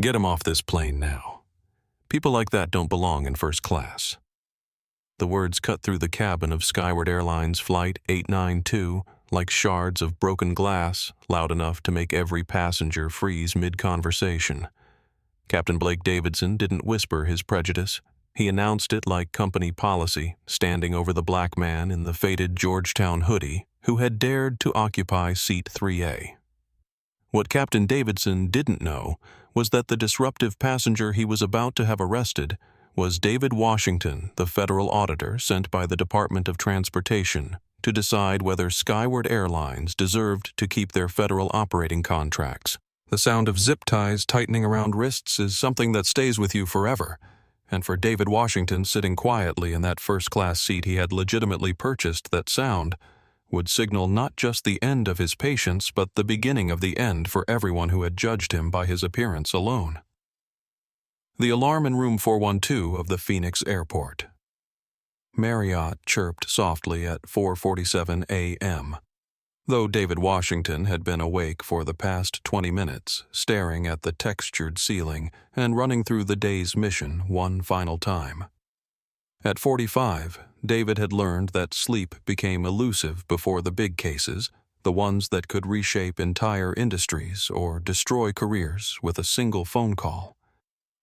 Get him off this plane now. People like that don't belong in first class." The words cut through the cabin of Skyward Airlines Flight 892 like shards of broken glass, loud enough to make every passenger freeze mid-conversation. Captain Blake Davidson didn't whisper his prejudice. He announced it like company policy, standing over the black man in the faded Georgetown hoodie who had dared to occupy seat 3A. What Captain Davidson didn't know was that the disruptive passenger he was about to have arrested was David Washington, the federal auditor sent by the Department of Transportation to decide whether Skyward Airlines deserved to keep their federal operating contracts. The sound of zip ties tightening around wrists is something that stays with you forever, and for David Washington sitting quietly in that first-class seat he had legitimately purchased, that sound would signal not just the end of his patience but the beginning of the end for everyone who had judged him by his appearance alone. The alarm in room 412 of the Phoenix airport. Marriott chirped softly at 4:47 a.m. Though David Washington had been awake for the past 20 minutes, staring at the textured ceiling and running through the day's mission one final time. At 45, David had learned that sleep became elusive before the big cases, the ones that could reshape entire industries or destroy careers with a single phone call.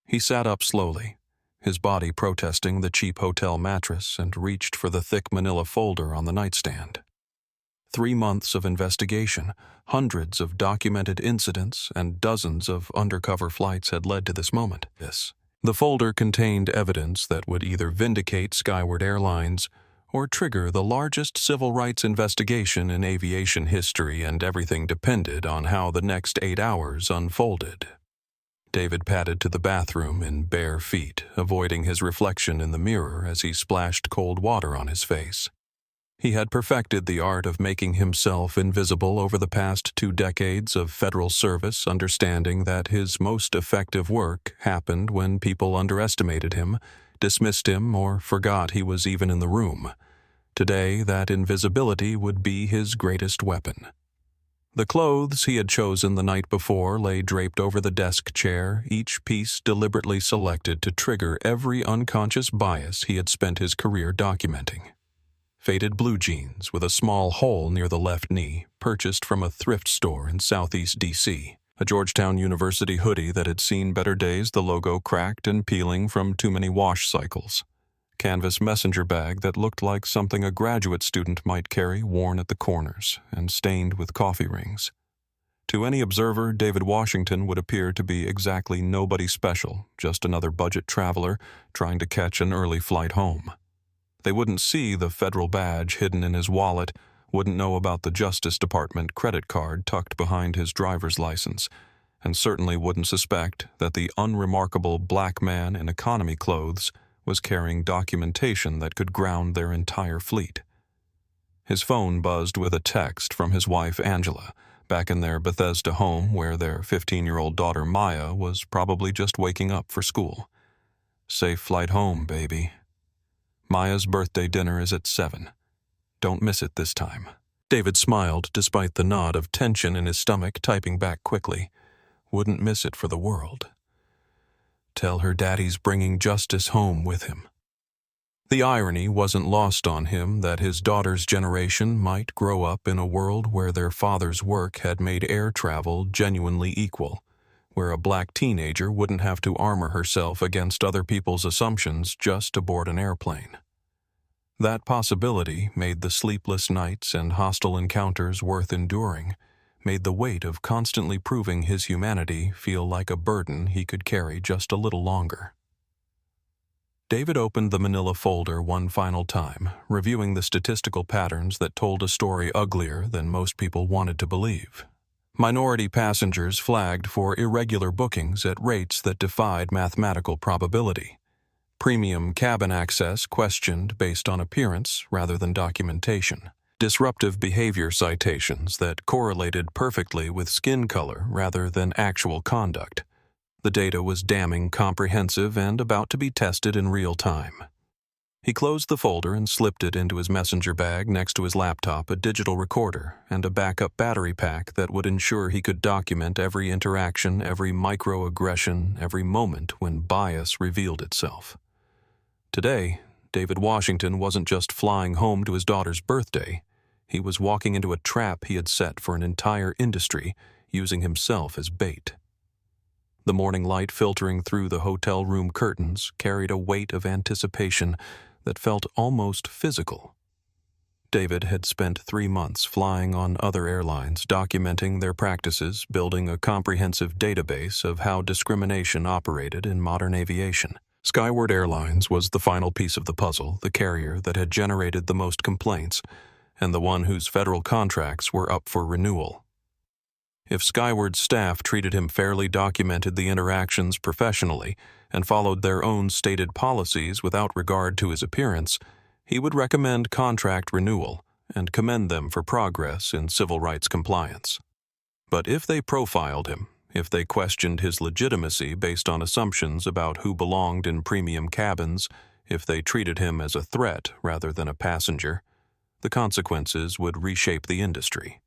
He sat up slowly, his body protesting the cheap hotel mattress, and reached for the thick manila folder on the nightstand. 3 months of investigation, hundreds of documented incidents, and dozens of undercover flights had led to this moment. The folder contained evidence that would either vindicate Skyward Airlines or trigger the largest civil rights investigation in aviation history, and everything depended on how the next 8 hours unfolded. David padded to the bathroom in bare feet, avoiding his reflection in the mirror as he splashed cold water on his face. He had perfected the art of making himself invisible over the past 2 decades of federal service, understanding that his most effective work happened when people underestimated him, dismissed him, or forgot he was even in the room. Today, that invisibility would be his greatest weapon. The clothes he had chosen the night before lay draped over the desk chair, each piece deliberately selected to trigger every unconscious bias he had spent his career documenting. Faded blue jeans with a small hole near the left knee, purchased from a thrift store in Southeast D.C. A Georgetown University hoodie that had seen better days, the logo cracked and peeling from too many wash cycles. Canvas messenger bag that looked like something a graduate student might carry, worn at the corners and stained with coffee rings. To any observer, David Washington would appear to be exactly nobody special, just another budget traveler trying to catch an early flight home. They wouldn't see the federal badge hidden in his wallet, wouldn't know about the Justice Department credit card tucked behind his driver's license, and certainly wouldn't suspect that the unremarkable black man in economy clothes was carrying documentation that could ground their entire fleet. His phone buzzed with a text from his wife Angela, back in their Bethesda home where their 15-year-old daughter Maya was probably just waking up for school. "Safe flight home, baby. Maya's birthday dinner is at 7. Don't miss it this time." David smiled despite the knot of tension in his stomach, typing back quickly. Wouldn't miss it for the world. Tell her daddy's bringing justice home with him. The irony wasn't lost on him that his daughter's generation might grow up in a world where their father's work had made air travel genuinely equal, where a black teenager wouldn't have to armor herself against other people's assumptions just to board an airplane. That possibility made the sleepless nights and hostile encounters worth enduring, made the weight of constantly proving his humanity feel like a burden he could carry just a little longer. David opened the manila folder one final time, reviewing the statistical patterns that told a story uglier than most people wanted to believe. Minority passengers flagged for irregular bookings at rates that defied mathematical probability. Premium cabin access questioned based on appearance rather than documentation. Disruptive behavior citations that correlated perfectly with skin color rather than actual conduct. The data was damning comprehensive and about to be tested in real time. He closed the folder and slipped it into his messenger bag next to his laptop, a digital recorder, and a backup battery pack that would ensure he could document every interaction, every microaggression, every moment when bias revealed itself. Today, David Washington wasn't just flying home to his daughter's birthday. He was walking into a trap he had set for an entire industry, using himself as bait. The morning light filtering through the hotel room curtains carried a weight of anticipation that felt almost physical. David had spent 3 months flying on other airlines, documenting their practices, building a comprehensive database of how discrimination operated in modern aviation. Skyward Airlines was the final piece of the puzzle, the carrier that had generated the most complaints, and the one whose federal contracts were up for renewal. If Skyward's staff treated him fairly, documented the interactions professionally, and followed their own stated policies without regard to his appearance, he would recommend contract renewal and commend them for progress in civil rights compliance. But if they profiled him, if they questioned his legitimacy based on assumptions about who belonged in premium cabins, if they treated him as a threat rather than a passenger, the consequences would reshape the industry.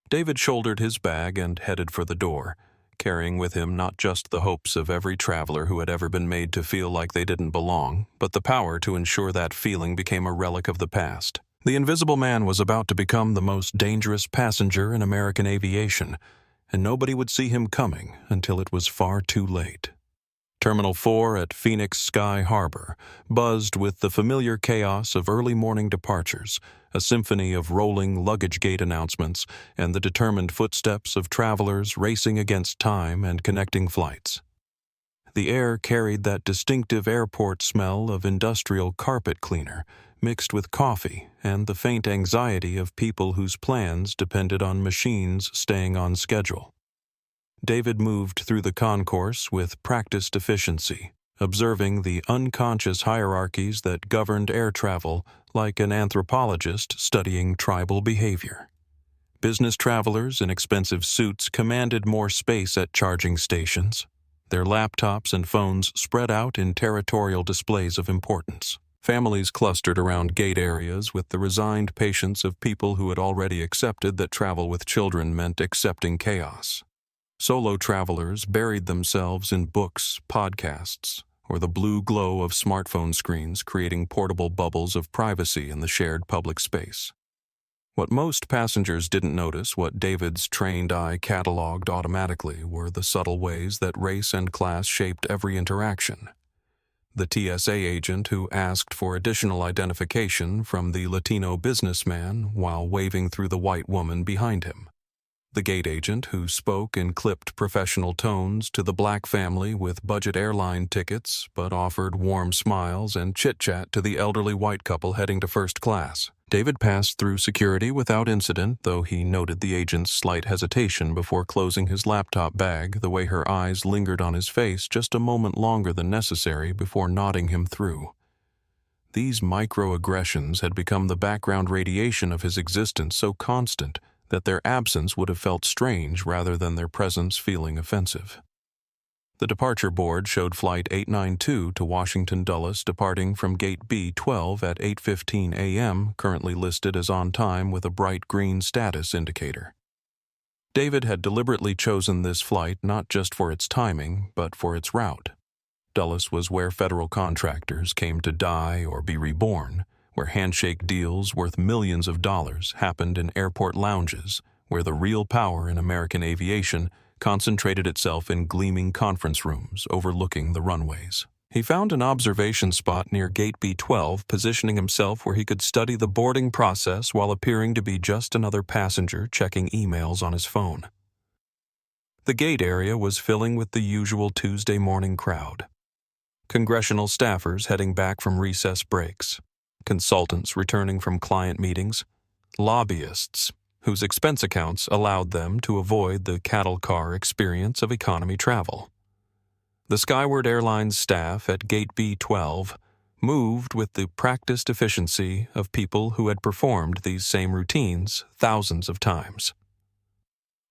David shouldered his bag and headed for the door, carrying with him not just the hopes of every traveler who had ever been made to feel like they didn't belong, but the power to ensure that feeling became a relic of the past. The Invisible Man was about to become the most dangerous passenger in American aviation, and nobody would see him coming until it was far too late. Terminal 4 at Phoenix Sky Harbor buzzed with the familiar chaos of early morning departures, a symphony of rolling luggage gate announcements, and the determined footsteps of travelers racing against time and connecting flights. The air carried that distinctive airport smell of industrial carpet cleaner, mixed with coffee and the faint anxiety of people whose plans depended on machines staying on schedule. David moved through the concourse with practiced efficiency, observing the unconscious hierarchies that governed air travel like an anthropologist studying tribal behavior. Business travelers in expensive suits commanded more space at charging stations, their laptops and phones spread out in territorial displays of importance. Families clustered around gate areas with the resigned patience of people who had already accepted that travel with children meant accepting chaos. Solo travelers buried themselves in books, podcasts, or the blue glow of smartphone screens, creating portable bubbles of privacy in the shared public space. What most passengers didn't notice, what David's trained eye cataloged automatically, were the subtle ways that race and class shaped every interaction. The TSA agent who asked for additional identification from the Latino businessman while waving through the white woman behind him. The gate agent who spoke in clipped professional tones to the black family with budget airline tickets but offered warm smiles and chit-chat to the elderly white couple heading to first class. David passed through security without incident, though he noted the agent's slight hesitation before closing his laptop bag, the way her eyes lingered on his face just a moment longer than necessary before nodding him through. These microaggressions had become the background radiation of his existence, so constant that their absence would have felt strange rather than their presence feeling offensive. The departure board showed Flight 892 to Washington Dulles departing from Gate B12 at 8:15 a.m., currently listed as on time with a bright green status indicator. David had deliberately chosen this flight not just for its timing, but for its route. Dulles was where federal contractors came to die or be reborn, where handshake deals worth millions of dollars happened in airport lounges, where the real power in American aviation concentrated itself in gleaming conference rooms overlooking the runways. He found an observation spot near Gate B12, positioning himself where he could study the boarding process while appearing to be just another passenger checking emails on his phone. The gate area was filling with the usual Tuesday morning crowd. Congressional staffers heading back from recess breaks, consultants returning from client meetings, lobbyists whose expense accounts allowed them to avoid the cattle car experience of economy travel. The Skyward Airlines staff at Gate B12 moved with the practiced efficiency of people who had performed these same routines thousands of times.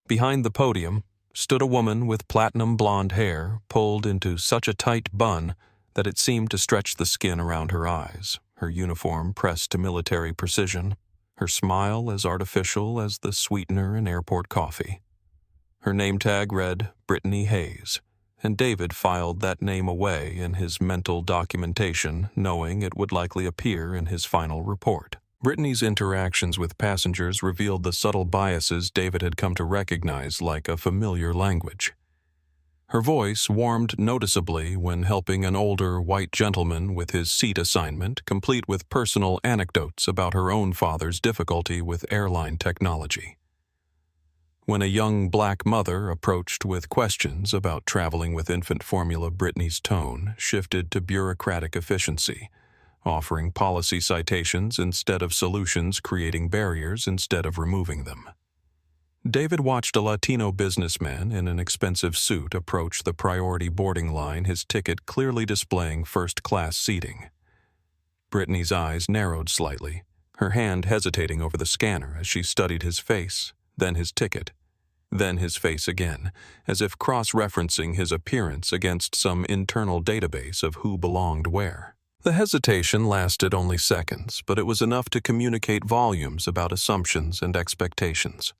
Behind the podium stood a woman with platinum blonde hair pulled into such a tight bun that it seemed to stretch the skin around her eyes, her uniform pressed to military precision, her smile as artificial as the sweetener in airport coffee. Her name tag read Brittany Hayes, and David filed that name away in his mental documentation, knowing it would likely appear in his final report. Brittany's interactions with passengers revealed the subtle biases David had come to recognize like a familiar language. Her voice warmed noticeably when helping an older white gentleman with his seat assignment, complete with personal anecdotes about her own father's difficulty with airline technology. When a young black mother approached with questions about traveling with infant formula, Brittany's tone shifted to bureaucratic efficiency, offering policy citations instead of solutions, creating barriers instead of removing them. David watched a Latino businessman in an expensive suit approach the priority boarding line, his ticket clearly displaying first-class seating. Brittany's eyes narrowed slightly, her hand hesitating over the scanner as she studied his face, then his ticket, then his face again, as if cross-referencing his appearance against some internal database of who belonged where. The hesitation lasted only seconds, but it was enough to communicate volumes about assumptions and expectations.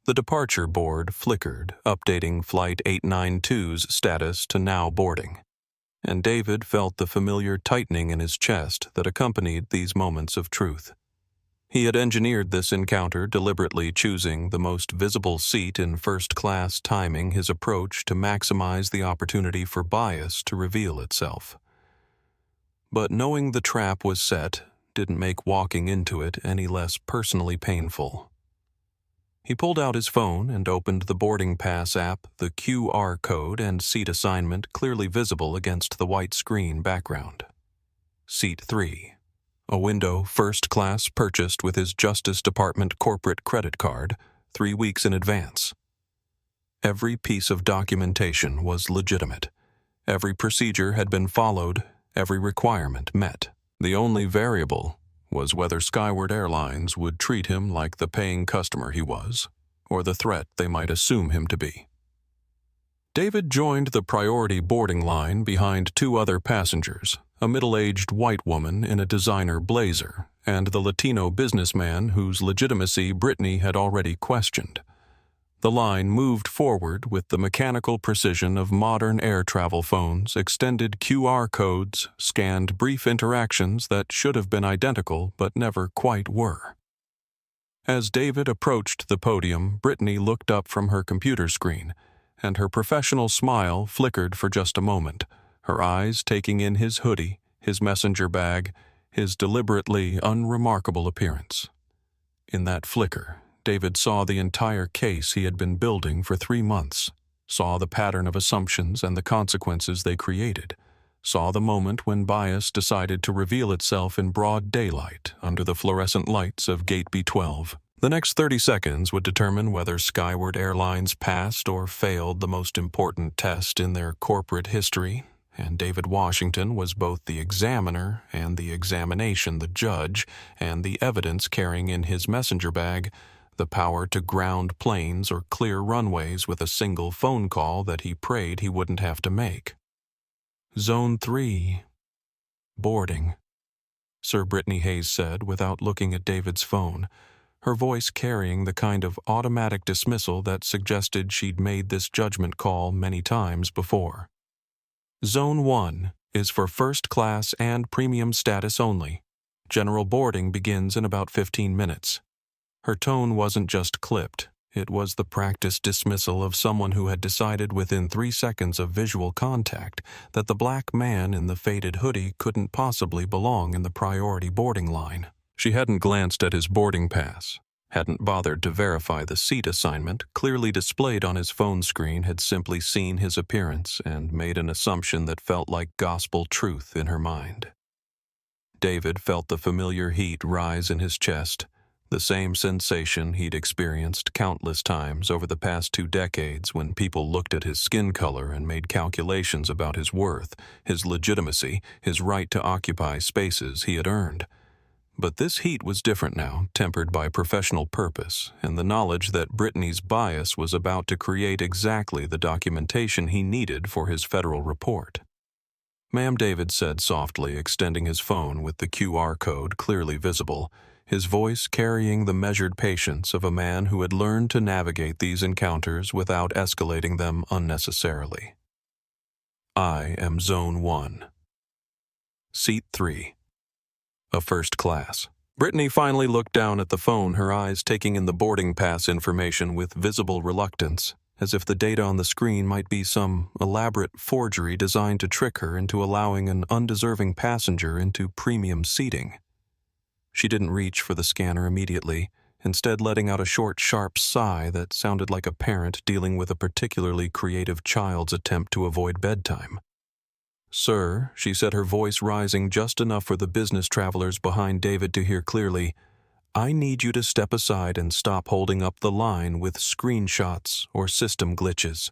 The departure board flickered, updating Flight 892's status to now boarding, and David felt the familiar tightening in his chest that accompanied these moments of truth. He had engineered this encounter, deliberately choosing the most visible seat in first class, timing his approach to maximize the opportunity for bias to reveal itself. But knowing the trap was set didn't make walking into it any less personally painful. He pulled out his phone and opened the boarding pass app, the QR code and seat assignment clearly visible against the white screen background. Seat 3. A window first class purchased with his Justice Department corporate credit card 3 weeks in advance. Every piece of documentation was legitimate. Every procedure had been followed, every requirement met. The only variable was whether Skyward Airlines would treat him like the paying customer he was, or the threat they might assume him to be. David joined the priority boarding line behind 2 other passengers, a middle-aged white woman in a designer blazer, and the Latino businessman whose legitimacy Brittany had already questioned. The line moved forward with the mechanical precision of modern air travel phones, extended QR codes, scanned brief interactions that should have been identical but never quite were. As David approached the podium, Brittany looked up from her computer screen, and her professional smile flickered for just a moment, her eyes taking in his hoodie, his messenger bag, his deliberately unremarkable appearance. In that flicker, David saw the entire case he had been building for 3 months, saw the pattern of assumptions and the consequences they created, saw the moment when bias decided to reveal itself in broad daylight under the fluorescent lights of Gate B12. The next 30 seconds would determine whether Skyward Airlines passed or failed the most important test in their corporate history, and David Washington was both the examiner and the examination, the judge, and the evidence carrying in his messenger bag the power to ground planes or clear runways with a single phone call that he prayed he wouldn't have to make. Zone 3. Boarding, Sir Brittany Hayes said without looking at David's phone, her voice carrying the kind of automatic dismissal that suggested she'd made this judgment call many times before. Zone 1 is for first class and premium status only. General boarding begins in about 15 minutes. Her tone wasn't just clipped, it was the practiced dismissal of someone who had decided within 3 seconds of visual contact that the black man in the faded hoodie couldn't possibly belong in the priority boarding line. She hadn't glanced at his boarding pass, hadn't bothered to verify the seat assignment clearly displayed on his phone screen, had simply seen his appearance and made an assumption that felt like gospel truth in her mind. David felt the familiar heat rise in his chest, the same sensation he'd experienced countless times over the past 2 decades when people looked at his skin color and made calculations about his worth, his legitimacy, his right to occupy spaces he had earned. But this heat was different now, tempered by professional purpose and the knowledge that Brittany's bias was about to create exactly the documentation he needed for his federal report. "Ma'am," David said softly, extending his phone with the QR code clearly visible, his voice carrying the measured patience of a man who had learned to navigate these encounters without escalating them unnecessarily. "I am Zone 1. Seat 3. A first class." Brittany finally looked down at the phone, her eyes taking in the boarding pass information with visible reluctance, as if the data on the screen might be some elaborate forgery designed to trick her into allowing an undeserving passenger into premium seating. She didn't reach for the scanner immediately, instead letting out a short, sharp sigh that sounded like a parent dealing with a particularly creative child's attempt to avoid bedtime. "Sir," she said, her voice rising just enough for the business travelers behind David to hear clearly, "I need you to step aside and stop holding up the line with screenshots or system glitches.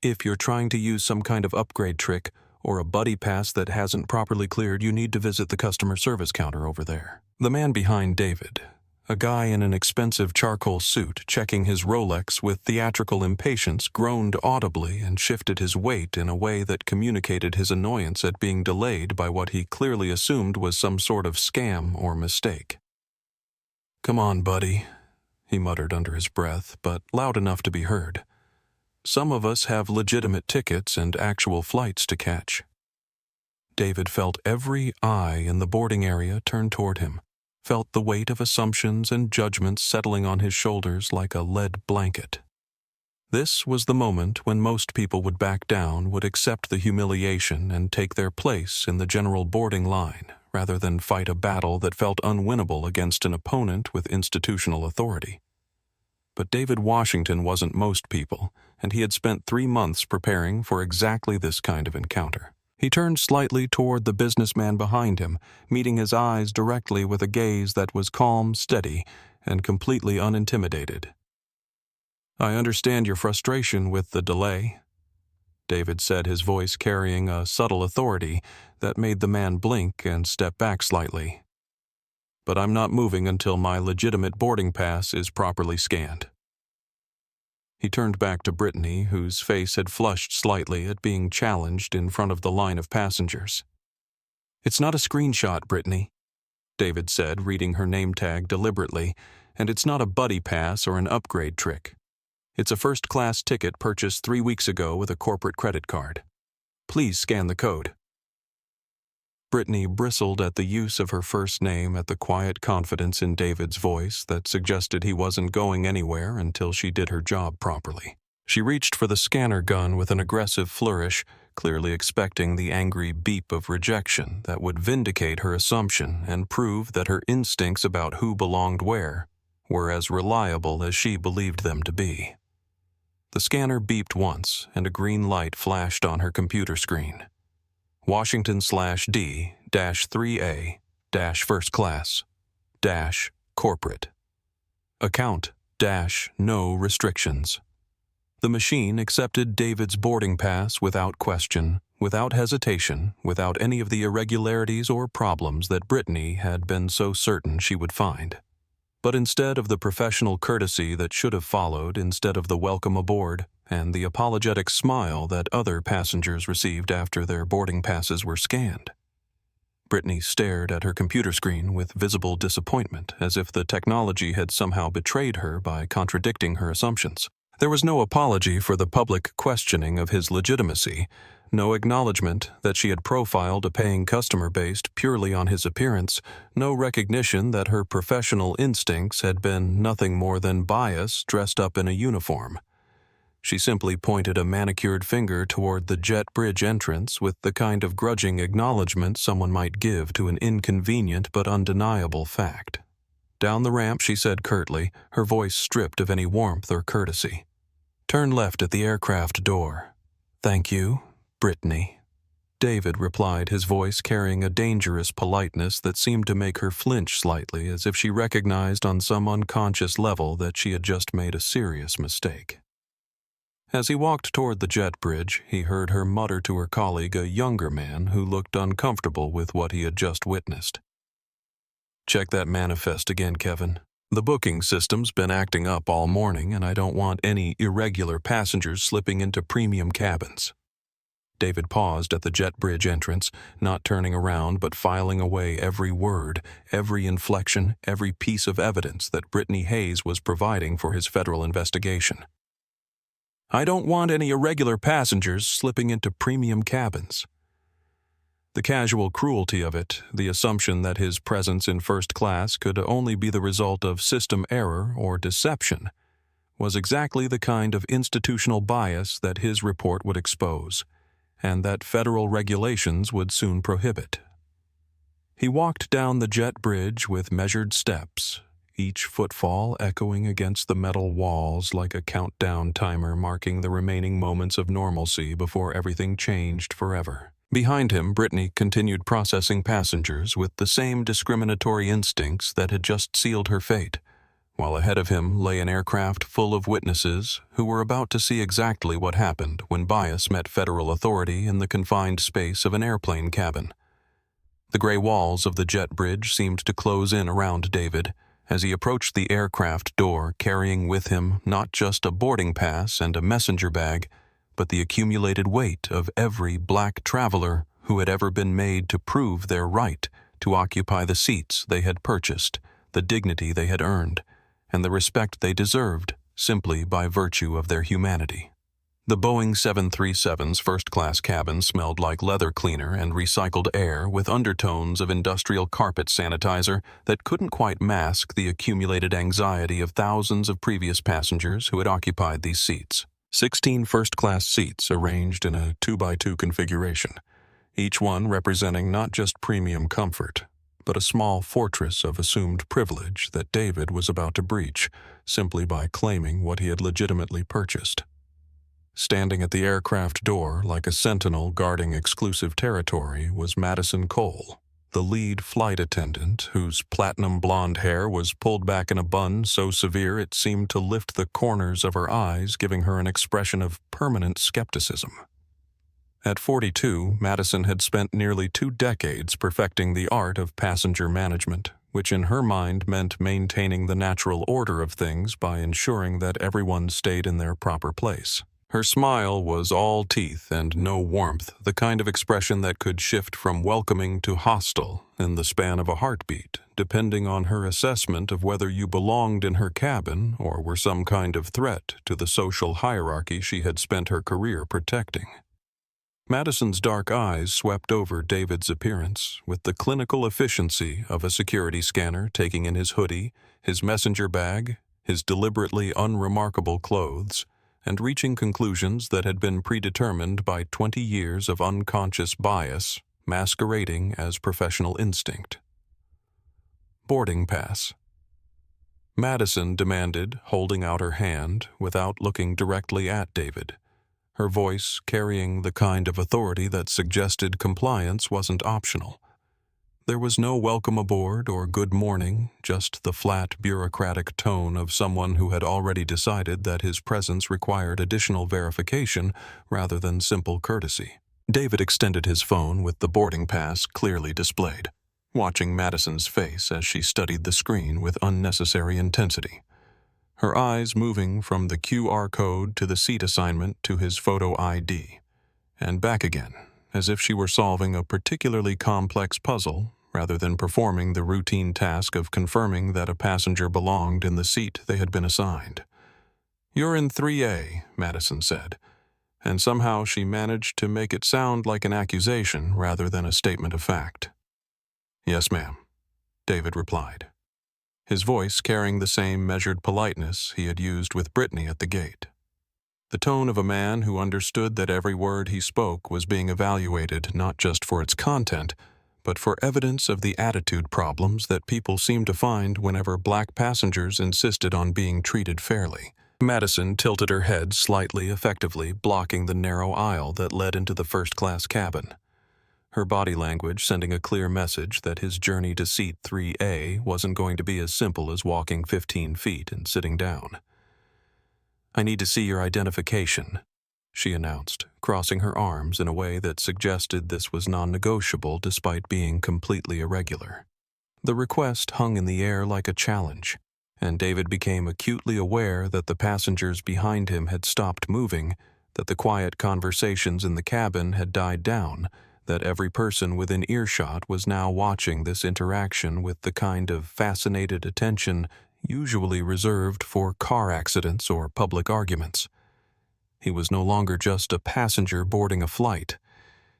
If you're trying to use some kind of upgrade trick or a buddy pass that hasn't properly cleared, you need to visit the customer service counter over there." The man behind David, a guy in an expensive charcoal suit checking his Rolex with theatrical impatience, groaned audibly and shifted his weight in a way that communicated his annoyance at being delayed by what he clearly assumed was some sort of scam or mistake. "Come on, buddy," he muttered under his breath, but loud enough to be heard. "Some of us have legitimate tickets and actual flights to catch." David felt every eye in the boarding area turn toward him, felt the weight of assumptions and judgments settling on his shoulders like a lead blanket. This was the moment when most people would back down, would accept the humiliation and take their place in the general boarding line, rather than fight a battle that felt unwinnable against an opponent with institutional authority. But David Washington wasn't most people, and he had spent 3 months preparing for exactly this kind of encounter. He turned slightly toward the businessman behind him, meeting his eyes directly with a gaze that was calm, steady, and completely unintimidated. "I understand your frustration with the delay," David said, his voice carrying a subtle authority that made the man blink and step back slightly. "But I'm not moving until my legitimate boarding pass is properly scanned." He turned back to Brittany, whose face had flushed slightly at being challenged in front of the line of passengers. "It's not a screenshot, Brittany," David said, reading her name tag deliberately, "and it's not a buddy pass or an upgrade trick. It's a first-class ticket purchased 3 weeks ago with a corporate credit card. Please scan the code." Brittany bristled at the use of her first name, at the quiet confidence in David's voice that suggested he wasn't going anywhere until she did her job properly. She reached for the scanner gun with an aggressive flourish, clearly expecting the angry beep of rejection that would vindicate her assumption and prove that her instincts about who belonged where were as reliable as she believed them to be. The scanner beeped once, and a green light flashed on her computer screen. Washington/D-3A-first class-corporate. Account-no restrictions. The machine accepted David's boarding pass without question, without hesitation, without any of the irregularities or problems that Brittany had been so certain she would find. But instead of the professional courtesy that should have followed, instead of the welcome aboard, and the apologetic smile that other passengers received after their boarding passes were scanned, Brittany stared at her computer screen with visible disappointment, as if the technology had somehow betrayed her by contradicting her assumptions. There was no apology for the public questioning of his legitimacy, no acknowledgement that she had profiled a paying customer based purely on his appearance, no recognition that her professional instincts had been nothing more than bias dressed up in a uniform. She simply pointed a manicured finger toward the jet bridge entrance with the kind of grudging acknowledgement someone might give to an inconvenient but undeniable fact. Down the ramp, she said curtly, her voice stripped of any warmth or courtesy. "Turn left at the aircraft door." "Thank you, Brittany," David replied, his voice carrying a dangerous politeness that seemed to make her flinch slightly, as if she recognized on some unconscious level that she had just made a serious mistake. As he walked toward the jet bridge, he heard her mutter to her colleague, a younger man who looked uncomfortable with what he had just witnessed. "Check that manifest again, Kevin. The booking system's been acting up all morning, and I don't want any irregular passengers slipping into premium cabins." David paused at the jet bridge entrance, not turning around but filing away every word, every inflection, every piece of evidence that Brittany Hayes was providing for his federal investigation. "I don't want any irregular passengers slipping into premium cabins." The casual cruelty of it, the assumption that his presence in first class could only be the result of system error or deception, was exactly the kind of institutional bias that his report would expose, and that federal regulations would soon prohibit. He walked down the jet bridge with measured steps, each footfall echoing against the metal walls like a countdown timer marking the remaining moments of normalcy before everything changed forever. Behind him, Brittany continued processing passengers with the same discriminatory instincts that had just sealed her fate, while ahead of him lay an aircraft full of witnesses who were about to see exactly what happened when bias met federal authority in the confined space of an airplane cabin. The gray walls of the jet bridge seemed to close in around David as he approached the aircraft door, carrying with him not just a boarding pass and a messenger bag, but the accumulated weight of every black traveler who had ever been made to prove their right to occupy the seats they had purchased, the dignity they had earned, and the respect they deserved simply by virtue of their humanity. The Boeing 737's first-class cabin smelled like leather cleaner and recycled air with undertones of industrial carpet sanitizer that couldn't quite mask the accumulated anxiety of thousands of previous passengers who had occupied these seats. 16 first-class seats arranged in a 2x2 configuration, each one representing not just premium comfort, but a small fortress of assumed privilege that David was about to breach simply by claiming what he had legitimately purchased. Standing at the aircraft door like a sentinel guarding exclusive territory was Madison Cole, the lead flight attendant whose platinum blonde hair was pulled back in a bun so severe it seemed to lift the corners of her eyes, giving her an expression of permanent skepticism. At 42, Madison had spent nearly 2 decades perfecting the art of passenger management, which in her mind meant maintaining the natural order of things by ensuring that everyone stayed in their proper place. Her smile was all teeth and no warmth, the kind of expression that could shift from welcoming to hostile in the span of a heartbeat, depending on her assessment of whether you belonged in her cabin or were some kind of threat to the social hierarchy she had spent her career protecting. Madison's dark eyes swept over David's appearance with the clinical efficiency of a security scanner taking in his hoodie, his messenger bag, his deliberately unremarkable clothes, and reaching conclusions that had been predetermined by 20 years of unconscious bias masquerading as professional instinct. Boarding pass. Madison demanded, holding out her hand without looking directly at David, her voice carrying the kind of authority that suggested compliance wasn't optional. There was no welcome aboard or good morning, just the flat bureaucratic tone of someone who had already decided that his presence required additional verification rather than simple courtesy. David extended his phone with the boarding pass clearly displayed, watching Madison's face as she studied the screen with unnecessary intensity, her eyes moving from the QR code to the seat assignment to his photo ID, and back again, as if she were solving a particularly complex puzzle rather than performing the routine task of confirming that a passenger belonged in the seat they had been assigned. "You're in 3A, Madison said, and somehow she managed to make it sound like an accusation rather than a statement of fact. "Yes, ma'am," David replied, his voice carrying the same measured politeness he had used with Brittany at the gate. The tone of a man who understood that every word he spoke was being evaluated not just for its content, but for evidence of the attitude problems that people seemed to find whenever black passengers insisted on being treated fairly. Madison tilted her head slightly, effectively blocking the narrow aisle that led into the first-class cabin, her body language sending a clear message that his journey to seat 3A wasn't going to be as simple as walking 15 feet and sitting down. "I need to see your identification," she announced, crossing her arms in a way that suggested this was non-negotiable despite being completely irregular. The request hung in the air like a challenge, and David became acutely aware that the passengers behind him had stopped moving, that the quiet conversations in the cabin had died down, that every person within earshot was now watching this interaction with the kind of fascinated attention usually reserved for car accidents or public arguments. He was no longer just a passenger boarding a flight.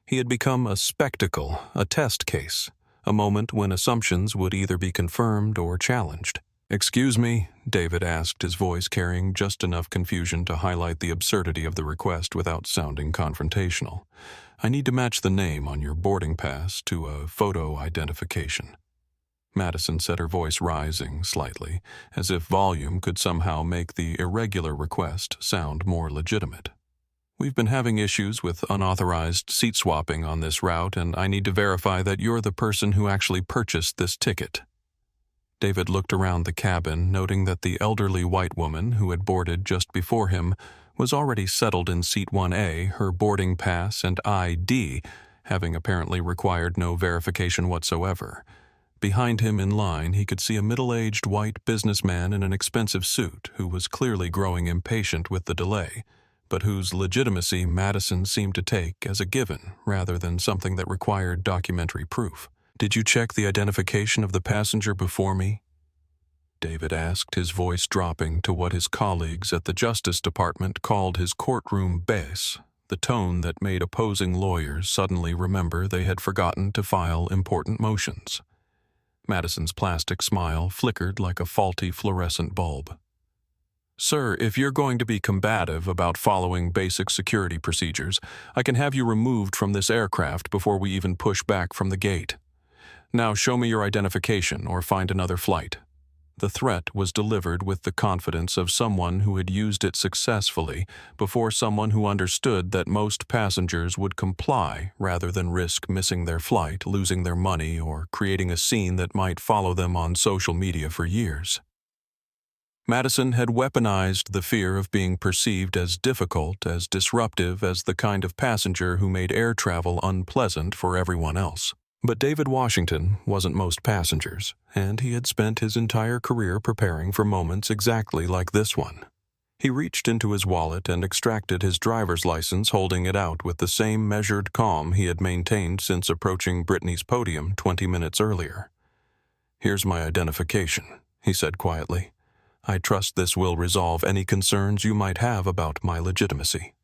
He had become a spectacle, a test case, a moment when assumptions would either be confirmed or challenged. "Excuse me," David asked, his voice carrying just enough confusion to highlight the absurdity of the request without sounding confrontational. "I need to match the name on your boarding pass to a photo identification." Madison said, her voice rising slightly, as if volume could somehow make the irregular request sound more legitimate. "We've been having issues with unauthorized seat swapping on this route, and I need to verify that you're the person who actually purchased this ticket." David looked around the cabin, noting that the elderly white woman who had boarded just before him was already settled in seat 1A, her boarding pass and ID having apparently required no verification whatsoever. Behind him in line, he could see a middle-aged white businessman in an expensive suit who was clearly growing impatient with the delay, but whose legitimacy Madison seemed to take as a given rather than something that required documentary proof. "Did you check the identification of the passenger before me?" David asked, his voice dropping to what his colleagues at the Justice Department called his courtroom bass, the tone that made opposing lawyers suddenly remember they had forgotten to file important motions. Madison's plastic smile flickered like a faulty fluorescent bulb. "Sir, if you're going to be combative about following basic security procedures, I can have you removed from this aircraft before we even push back from the gate. Now show me your identification or find another flight." The threat was delivered with the confidence of someone who had used it successfully before someone who understood that most passengers would comply rather than risk missing their flight, losing their money, or creating a scene that might follow them on social media for years. Madison had weaponized the fear of being perceived as difficult, as disruptive as the kind of passenger who made air travel unpleasant for everyone else. But David Washington wasn't most passengers, and he had spent his entire career preparing for moments exactly like this one. He reached into his wallet and extracted his driver's license, holding it out with the same measured calm he had maintained since approaching Brittany's podium 20 minutes earlier. "Here's my identification," he said quietly. "I trust this will resolve any concerns you might have about my legitimacy."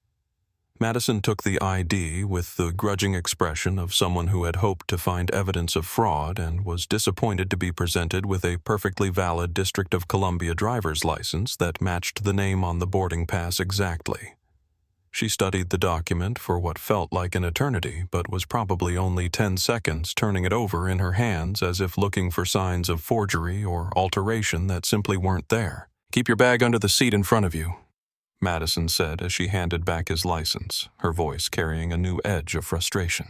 Madison took the ID with the grudging expression of someone who had hoped to find evidence of fraud and was disappointed to be presented with a perfectly valid District of Columbia driver's license that matched the name on the boarding pass exactly. She studied the document for what felt like an eternity, but was probably only 10 seconds turning it over in her hands as if looking for signs of forgery or alteration that simply weren't there. "Keep your bag under the seat in front of you," Madison said as she handed back his license, her voice carrying a new edge of frustration.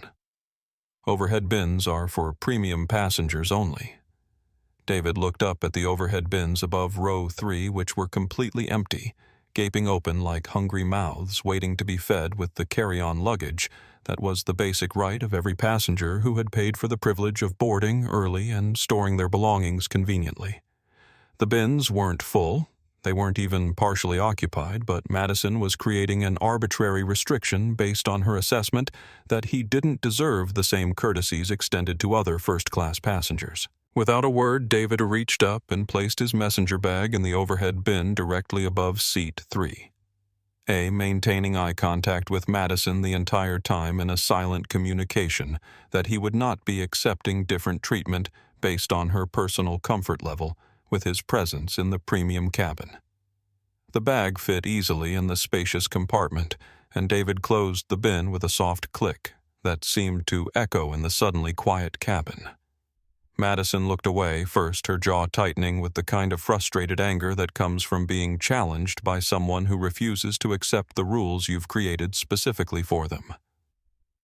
"Overhead bins are for premium passengers only." David looked up at the overhead bins above row 3, which were completely empty, gaping open like hungry mouths waiting to be fed with the carry-on luggage that was the basic right of every passenger who had paid for the privilege of boarding early and storing their belongings conveniently. The bins weren't full. They weren't even partially occupied, but Madison was creating an arbitrary restriction based on her assessment that he didn't deserve the same courtesies extended to other first-class passengers. Without a word, David reached up and placed his messenger bag in the overhead bin directly above seat 3. Maintaining eye contact with Madison the entire time in a silent communication that he would not be accepting different treatment based on her personal comfort level with his presence in the premium cabin. The bag fit easily in the spacious compartment, and David closed the bin with a soft click that seemed to echo in the suddenly quiet cabin. Madison looked away, first her jaw tightening with the kind of frustrated anger that comes from being challenged by someone who refuses to accept the rules you've created specifically for them.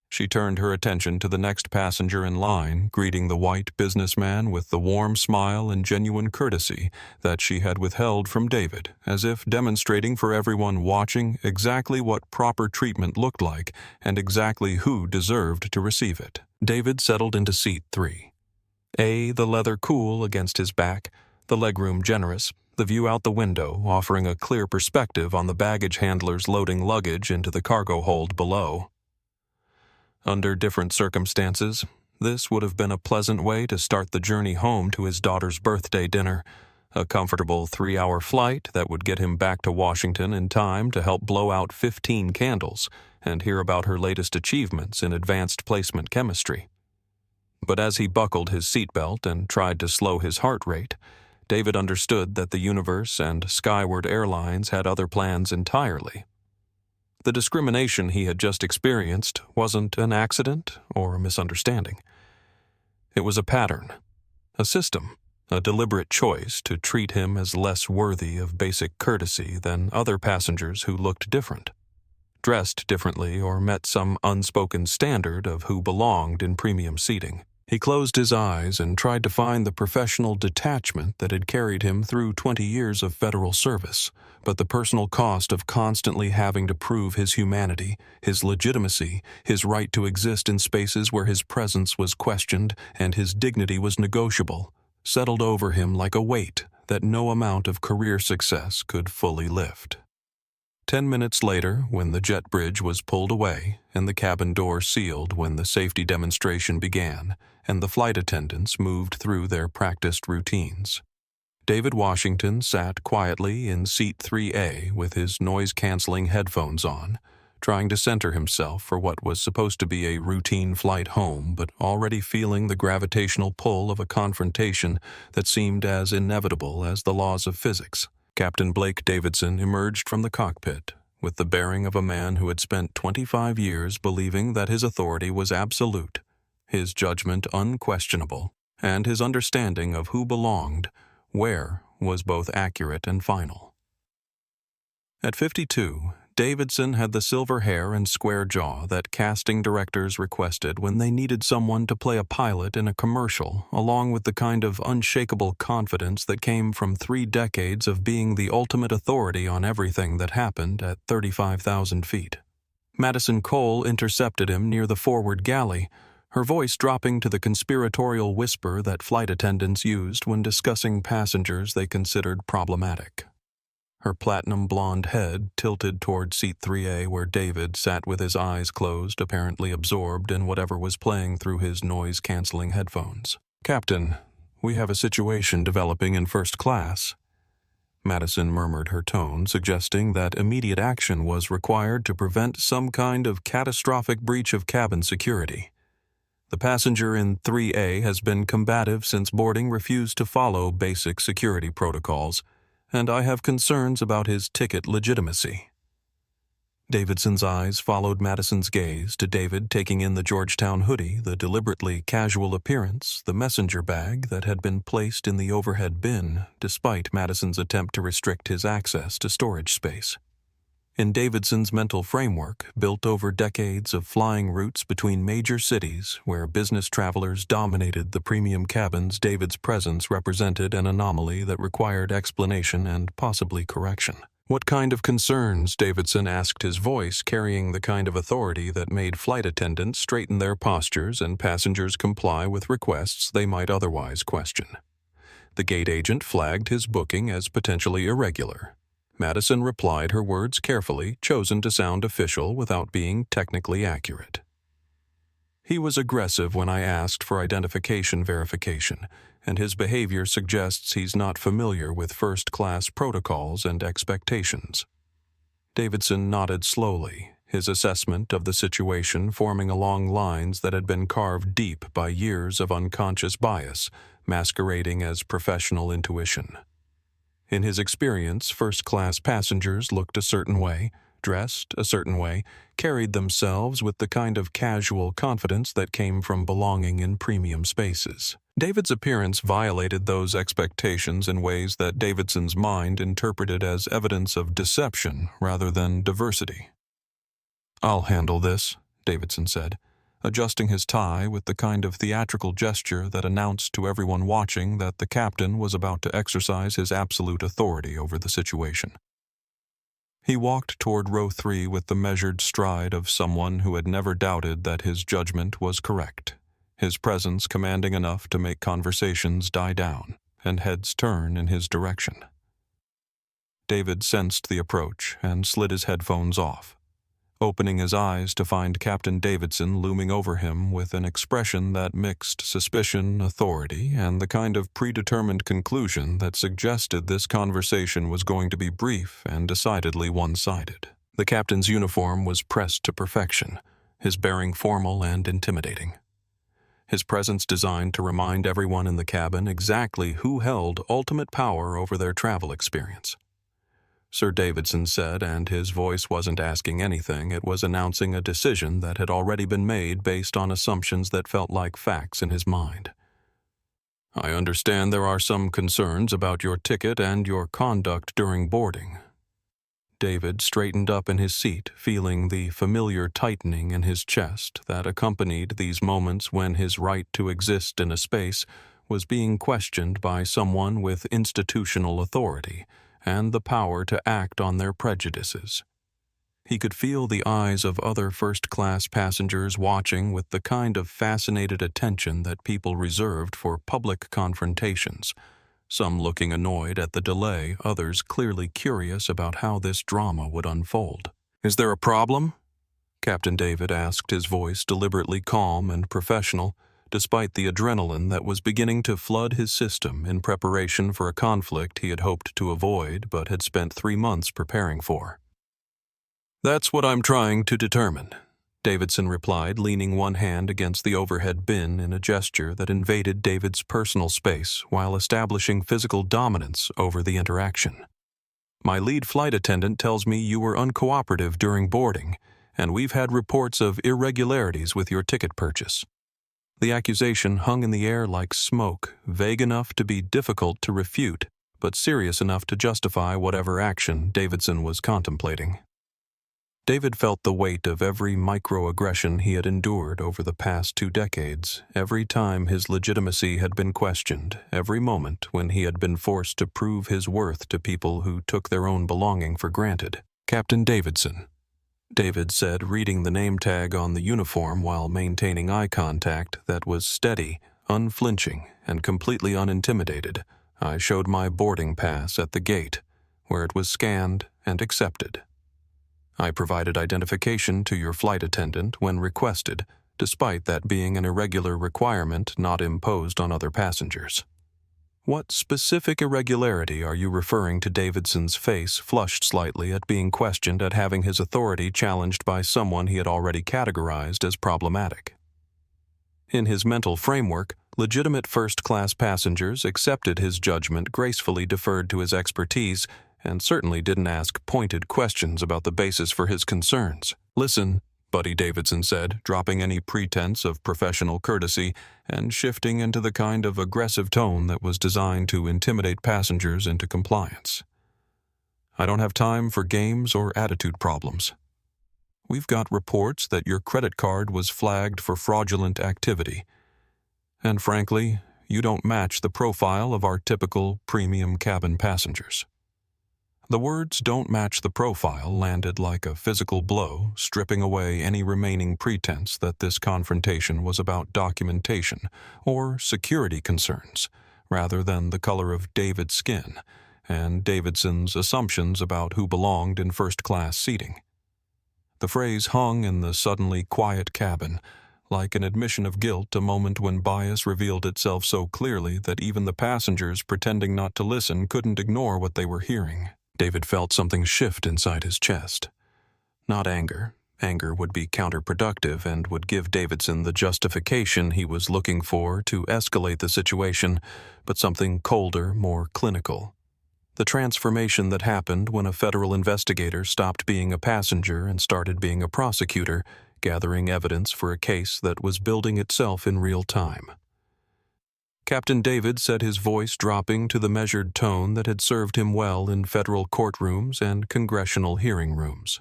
She turned her attention to the next passenger in line, greeting the white businessman with the warm smile and genuine courtesy that she had withheld from David, as if demonstrating for everyone watching exactly what proper treatment looked like and exactly who deserved to receive it. David settled into seat 3. The leather cool against his back, the legroom generous, the view out the window offering a clear perspective on the baggage handlers loading luggage into the cargo hold below. Under different circumstances, this would have been a pleasant way to start the journey home to his daughter's birthday dinner, a comfortable 3-hour flight that would get him back to Washington in time to help blow out 15 candles and hear about her latest achievements in advanced placement chemistry. But as he buckled his seatbelt and tried to slow his heart rate, David understood that the universe and Skyward Airlines had other plans entirely. The discrimination he had just experienced wasn't an accident or a misunderstanding. It was a pattern, a system, a deliberate choice to treat him as less worthy of basic courtesy than other passengers who looked different, dressed differently, or met some unspoken standard of who belonged in premium seating. He closed his eyes and tried to find the professional detachment that had carried him through 20 years of federal service, but the personal cost of constantly having to prove his humanity, his legitimacy, his right to exist in spaces where his presence was questioned and his dignity was negotiable, settled over him like a weight that no amount of career success could fully lift. 10 minutes later, when the jet bridge was pulled away and the cabin door sealed when the safety demonstration began and the flight attendants moved through their practiced routines, David Washington sat quietly in seat 3A with his noise-canceling headphones on, trying to center himself for what was supposed to be a routine flight home, but already feeling the gravitational pull of a confrontation that seemed as inevitable as the laws of physics. Captain Blake Davidson emerged from the cockpit with the bearing of a man who had spent 25 years believing that his authority was absolute, his judgment unquestionable, and his understanding of who belonged where was both accurate and final. At 52, Davidson had the silver hair and square jaw that casting directors requested when they needed someone to play a pilot in a commercial, along with the kind of unshakable confidence that came from 3 decades of being the ultimate authority on everything that happened at 35,000 feet. Madison Cole intercepted him near the forward galley, her voice dropping to the conspiratorial whisper that flight attendants used when discussing passengers they considered problematic. Her platinum blonde head tilted toward seat 3A where David sat with his eyes closed, apparently absorbed in whatever was playing through his noise-canceling headphones. "Captain, we have a situation developing in first class." Madison murmured her tone, suggesting that immediate action was required to prevent some kind of catastrophic breach of cabin security. "The passenger in 3A has been combative since boarding refused to follow basic security protocols, and I have concerns about his ticket legitimacy." Davidson's eyes followed Madison's gaze to David taking in the Georgetown hoodie, the deliberately casual appearance, the messenger bag that had been placed in the overhead bin despite Madison's attempt to restrict his access to storage space. In Davidson's mental framework, built over decades of flying routes between major cities where business travelers dominated the premium cabins, David's presence represented an anomaly that required explanation and possibly correction. "What kind of concerns?" Davidson asked, his voice carrying the kind of authority that made flight attendants straighten their postures and passengers comply with requests they might otherwise question. The gate agent flagged his booking as potentially irregular. Madison replied her words carefully, chosen to sound official without being technically accurate. "He was aggressive when I asked for identification verification, and his behavior suggests he's not familiar with first-class protocols and expectations." Davidson nodded slowly, his assessment of the situation forming along lines that had been carved deep by years of unconscious bias, masquerading as professional intuition. In his experience, first-class passengers looked a certain way, dressed a certain way, carried themselves with the kind of casual confidence that came from belonging in premium spaces. David's appearance violated those expectations in ways that Davidson's mind interpreted as evidence of deception rather than diversity. "I'll handle this," Davidson said, adjusting his tie with the kind of theatrical gesture that announced to everyone watching that the captain was about to exercise his absolute authority over the situation. He walked toward row 3 with the measured stride of someone who had never doubted that his judgment was correct, his presence commanding enough to make conversations die down and heads turn in his direction. David sensed the approach and slid his headphones off, opening his eyes to find Captain Davidson looming over him with an expression that mixed suspicion, authority, and the kind of predetermined conclusion that suggested this conversation was going to be brief and decidedly one-sided. The captain's uniform was pressed to perfection, his bearing formal and intimidating. His presence designed to remind everyone in the cabin exactly who held ultimate power over their travel experience. Sir Davidson said, and his voice wasn't asking anything, it was announcing a decision that had already been made based on assumptions that felt like facts in his mind. "I understand there are some concerns about your ticket and your conduct during boarding." David straightened up in his seat, feeling the familiar tightening in his chest that accompanied these moments when his right to exist in a space was being questioned by someone with institutional authority and the power to act on their prejudices. He could feel the eyes of other first-class passengers watching with the kind of fascinated attention that people reserved for public confrontations, some looking annoyed at the delay, others clearly curious about how this drama would unfold. "Is there a problem?" Captain David asked, his voice deliberately calm and professional, despite the adrenaline that was beginning to flood his system in preparation for a conflict he had hoped to avoid but had spent 3 months preparing for. "That's what I'm trying to determine," Davidson replied, leaning one hand against the overhead bin in a gesture that invaded David's personal space while establishing physical dominance over the interaction. "My lead flight attendant tells me you were uncooperative during boarding, and we've had reports of irregularities with your ticket purchase." The accusation hung in the air like smoke, vague enough to be difficult to refute, but serious enough to justify whatever action Davidson was contemplating. David felt the weight of every microaggression he had endured over the past 2 decades, every time his legitimacy had been questioned, every moment when he had been forced to prove his worth to people who took their own belonging for granted. "Captain Davidson," David said, reading the name tag on the uniform while maintaining eye contact that was steady, unflinching, and completely unintimidated. "I showed my boarding pass at the gate, where it was scanned and accepted. I provided identification to your flight attendant when requested, despite that being an irregular requirement not imposed on other passengers." "What specific irregularity are you referring to?" Davidson's face flushed slightly at being questioned at having his authority challenged by someone he had already categorized as problematic. In his mental framework, legitimate first-class passengers accepted his judgment, gracefully deferred to his expertise, and certainly didn't ask pointed questions about the basis for his concerns. "Listen," Buddy Davidson said, dropping any pretense of professional courtesy and shifting into the kind of aggressive tone that was designed to intimidate passengers into compliance. "I don't have time for games or attitude problems. We've got reports that your credit card was flagged for fraudulent activity, and frankly, you don't match the profile of our typical premium cabin passengers." The words "don't match the profile" landed like a physical blow, stripping away any remaining pretense that this confrontation was about documentation or security concerns, rather than the color of David's skin and Davidson's assumptions about who belonged in first-class seating. The phrase hung in the suddenly quiet cabin, like an admission of guilt, a moment when bias revealed itself so clearly that even the passengers pretending not to listen couldn't ignore what they were hearing. David felt something shift inside his chest. Not anger. Anger would be counterproductive and would give Davidson the justification he was looking for to escalate the situation, but something colder, more clinical. The transformation that happened when a federal investigator stopped being a passenger and started being a prosecutor, gathering evidence for a case that was building itself in real time. Captain David said, his voice dropping to the measured tone that had served him well in federal courtrooms and congressional hearing rooms.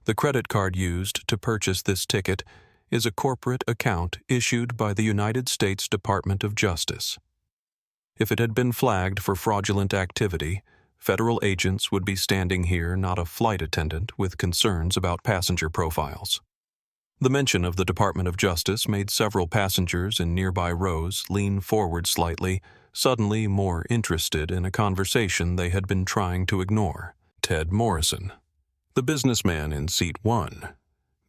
"The credit card used to purchase this ticket is a corporate account issued by the United States Department of Justice. If it had been flagged for fraudulent activity, federal agents would be standing here, not a flight attendant with concerns about passenger profiles." The mention of the Department of Justice made several passengers in nearby rows lean forward slightly, suddenly more interested in a conversation they had been trying to ignore. Ted Morrison, the businessman in seat 1.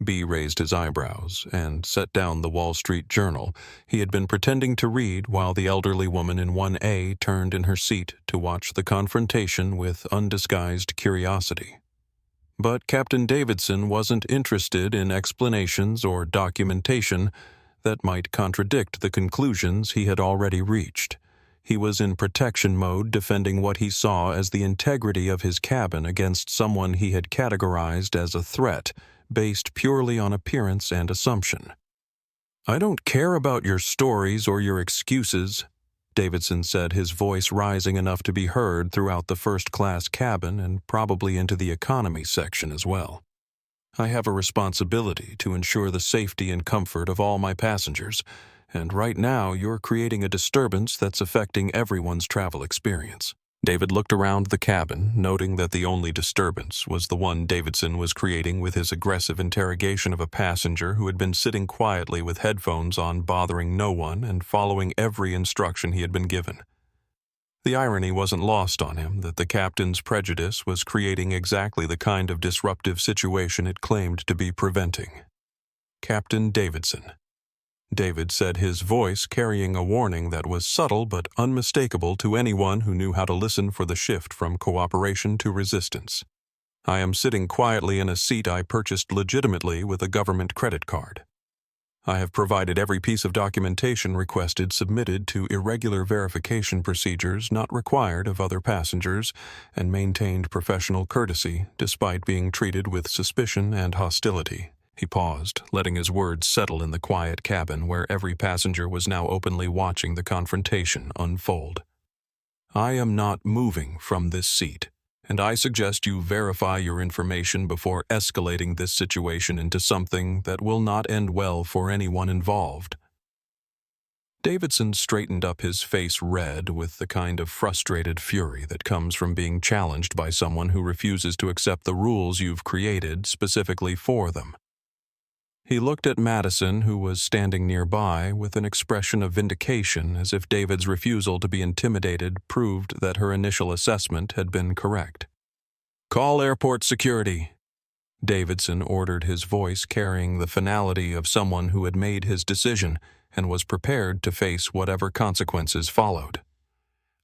B raised his eyebrows and set down the Wall Street Journal he had been pretending to read while the elderly woman in 1A turned in her seat to watch the confrontation with undisguised curiosity. But Captain Davidson wasn't interested in explanations or documentation that might contradict the conclusions he had already reached. He was in protection mode, defending what he saw as the integrity of his cabin against someone he had categorized as a threat, based purely on appearance and assumption. "I don't care about your stories or your excuses," Davidson said, his voice rising enough to be heard throughout the first-class cabin and probably into the economy section as well. "I have a responsibility to ensure the safety and comfort of all my passengers, and right now you're creating a disturbance that's affecting everyone's travel experience." David looked around the cabin, noting that the only disturbance was the one Davidson was creating with his aggressive interrogation of a passenger who had been sitting quietly with headphones on, bothering no one and following every instruction he had been given. The irony wasn't lost on him that the captain's prejudice was creating exactly the kind of disruptive situation it claimed to be preventing. "Captain Davidson," David said, his voice carrying a warning that was subtle but unmistakable to anyone who knew how to listen for the shift from cooperation to resistance. "I am sitting quietly in a seat I purchased legitimately with a government credit card. I have provided every piece of documentation requested, submitted to irregular verification procedures not required of other passengers, and maintained professional courtesy despite being treated with suspicion and hostility." He paused, letting his words settle in the quiet cabin where every passenger was now openly watching the confrontation unfold. "I am not moving from this seat, and I suggest you verify your information before escalating this situation into something that will not end well for anyone involved." Davidson straightened up, his face red with the kind of frustrated fury that comes from being challenged by someone who refuses to accept the rules you've created specifically for them. He looked at Madison, who was standing nearby, with an expression of vindication, as if David's refusal to be intimidated proved that her initial assessment had been correct. "Call airport security," Davidson ordered, his voice carrying the finality of someone who had made his decision and was prepared to face whatever consequences followed.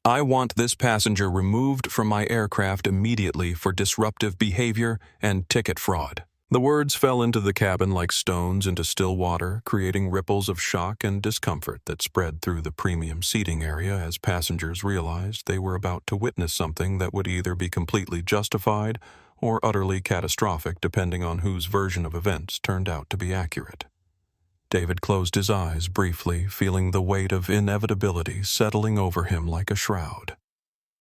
"I want this passenger removed from my aircraft immediately for disruptive behavior and ticket fraud." The words fell into the cabin like stones into still water, creating ripples of shock and discomfort that spread through the premium seating area as passengers realized they were about to witness something that would either be completely justified or utterly catastrophic, depending on whose version of events turned out to be accurate. David closed his eyes briefly, feeling the weight of inevitability settling over him like a shroud.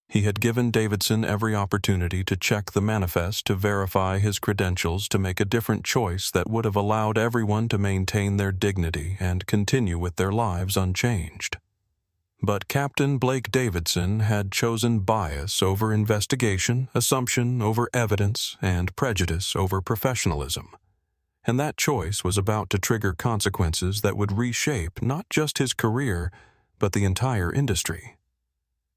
He had given Davidson every opportunity to check the manifest, to verify his credentials, to make a different choice that would have allowed everyone to maintain their dignity and continue with their lives unchanged. But Captain Blake Davidson had chosen bias over investigation, assumption over evidence, and prejudice over professionalism. And that choice was about to trigger consequences that would reshape not just his career, but the entire industry.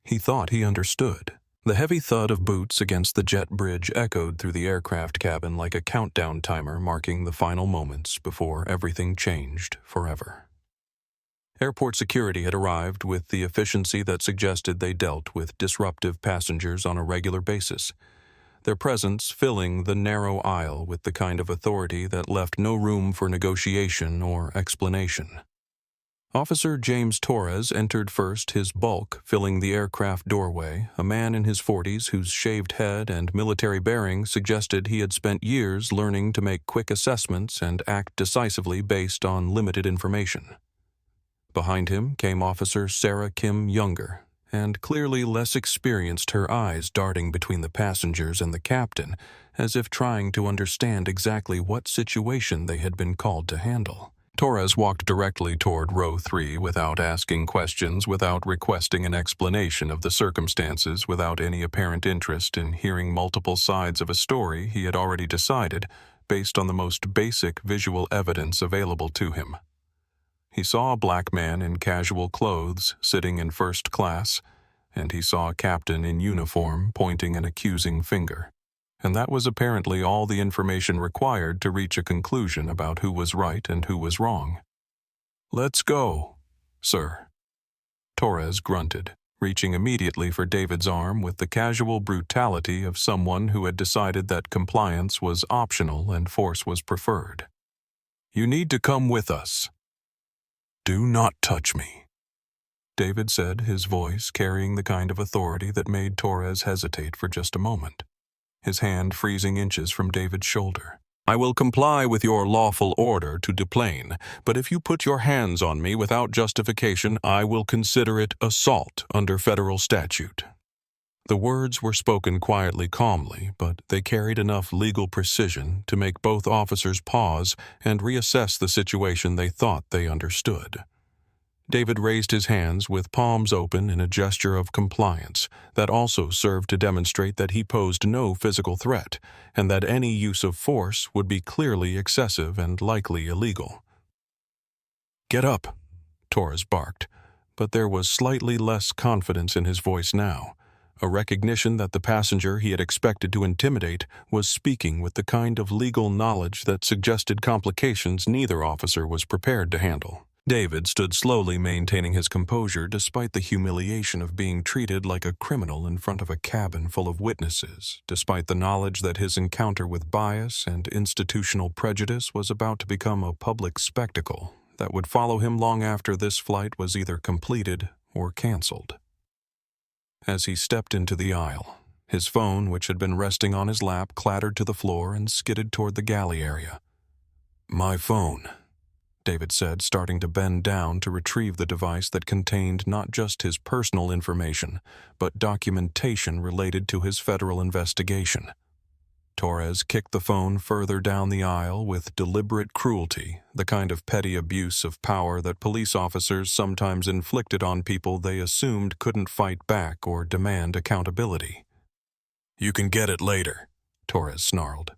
He thought he understood. The heavy thud of boots against the jet bridge echoed through the aircraft cabin like a countdown timer marking the final moments before everything changed forever. Airport security had arrived with the efficiency that suggested they dealt with disruptive passengers on a regular basis, their presence filling the narrow aisle with the kind of authority that left no room for negotiation or explanation. Officer James Torres entered first, his bulk filling the aircraft doorway, a man in his 40s whose shaved head and military bearing suggested he had spent years learning to make quick assessments and act decisively based on limited information. Behind him came Officer Sarah Kim Younger, and clearly less experienced, her eyes darting between the passengers and the captain, as if trying to understand exactly what situation they had been called to handle. Torres walked directly toward row 3 without asking questions, without requesting an explanation of the circumstances, without any apparent interest in hearing multiple sides of a story he had already decided based on the most basic visual evidence available to him. He saw a black man in casual clothes sitting in first class, and he saw a captain in uniform pointing an accusing finger. And that was apparently all the information required to reach a conclusion about who was right and who was wrong. "Let's go, sir," Torres grunted, reaching immediately for David's arm with the casual brutality of someone who had decided that compliance was optional and force was preferred. "You need to come with us." "Do not touch me," David said, his voice carrying the kind of authority that made Torres hesitate for just a moment, his hand freezing inches from David's shoulder. "I will comply with your lawful order to detain, but if you put your hands on me without justification, I will consider it assault under federal statute." The words were spoken quietly, calmly, but they carried enough legal precision to make both officers pause and reassess the situation they thought they understood. David raised his hands with palms open in a gesture of compliance that also served to demonstrate that he posed no physical threat and that any use of force would be clearly excessive and likely illegal. "Get up," Torres barked, but there was slightly less confidence in his voice now, a recognition that the passenger he had expected to intimidate was speaking with the kind of legal knowledge that suggested complications neither officer was prepared to handle. David stood slowly, maintaining his composure despite the humiliation of being treated like a criminal in front of a cabin full of witnesses, despite the knowledge that his encounter with bias and institutional prejudice was about to become a public spectacle that would follow him long after this flight was either completed or canceled. As he stepped into the aisle, his phone, which had been resting on his lap, clattered to the floor and skidded toward the galley area. "My phone," David said, starting to bend down to retrieve the device that contained not just his personal information, but documentation related to his federal investigation. Torres kicked the phone further down the aisle with deliberate cruelty, the kind of petty abuse of power that police officers sometimes inflicted on people they assumed couldn't fight back or demand accountability. "You can get it later," Torres snarled.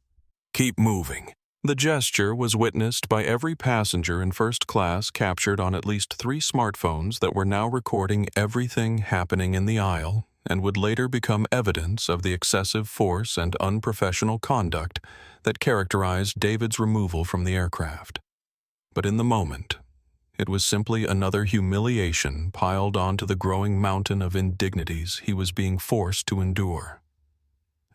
"Keep moving." The gesture was witnessed by every passenger in first class, captured on at least 3 smartphones that were now recording everything happening in the aisle and would later become evidence of the excessive force and unprofessional conduct that characterized David's removal from the aircraft. But in the moment, it was simply another humiliation piled onto the growing mountain of indignities he was being forced to endure.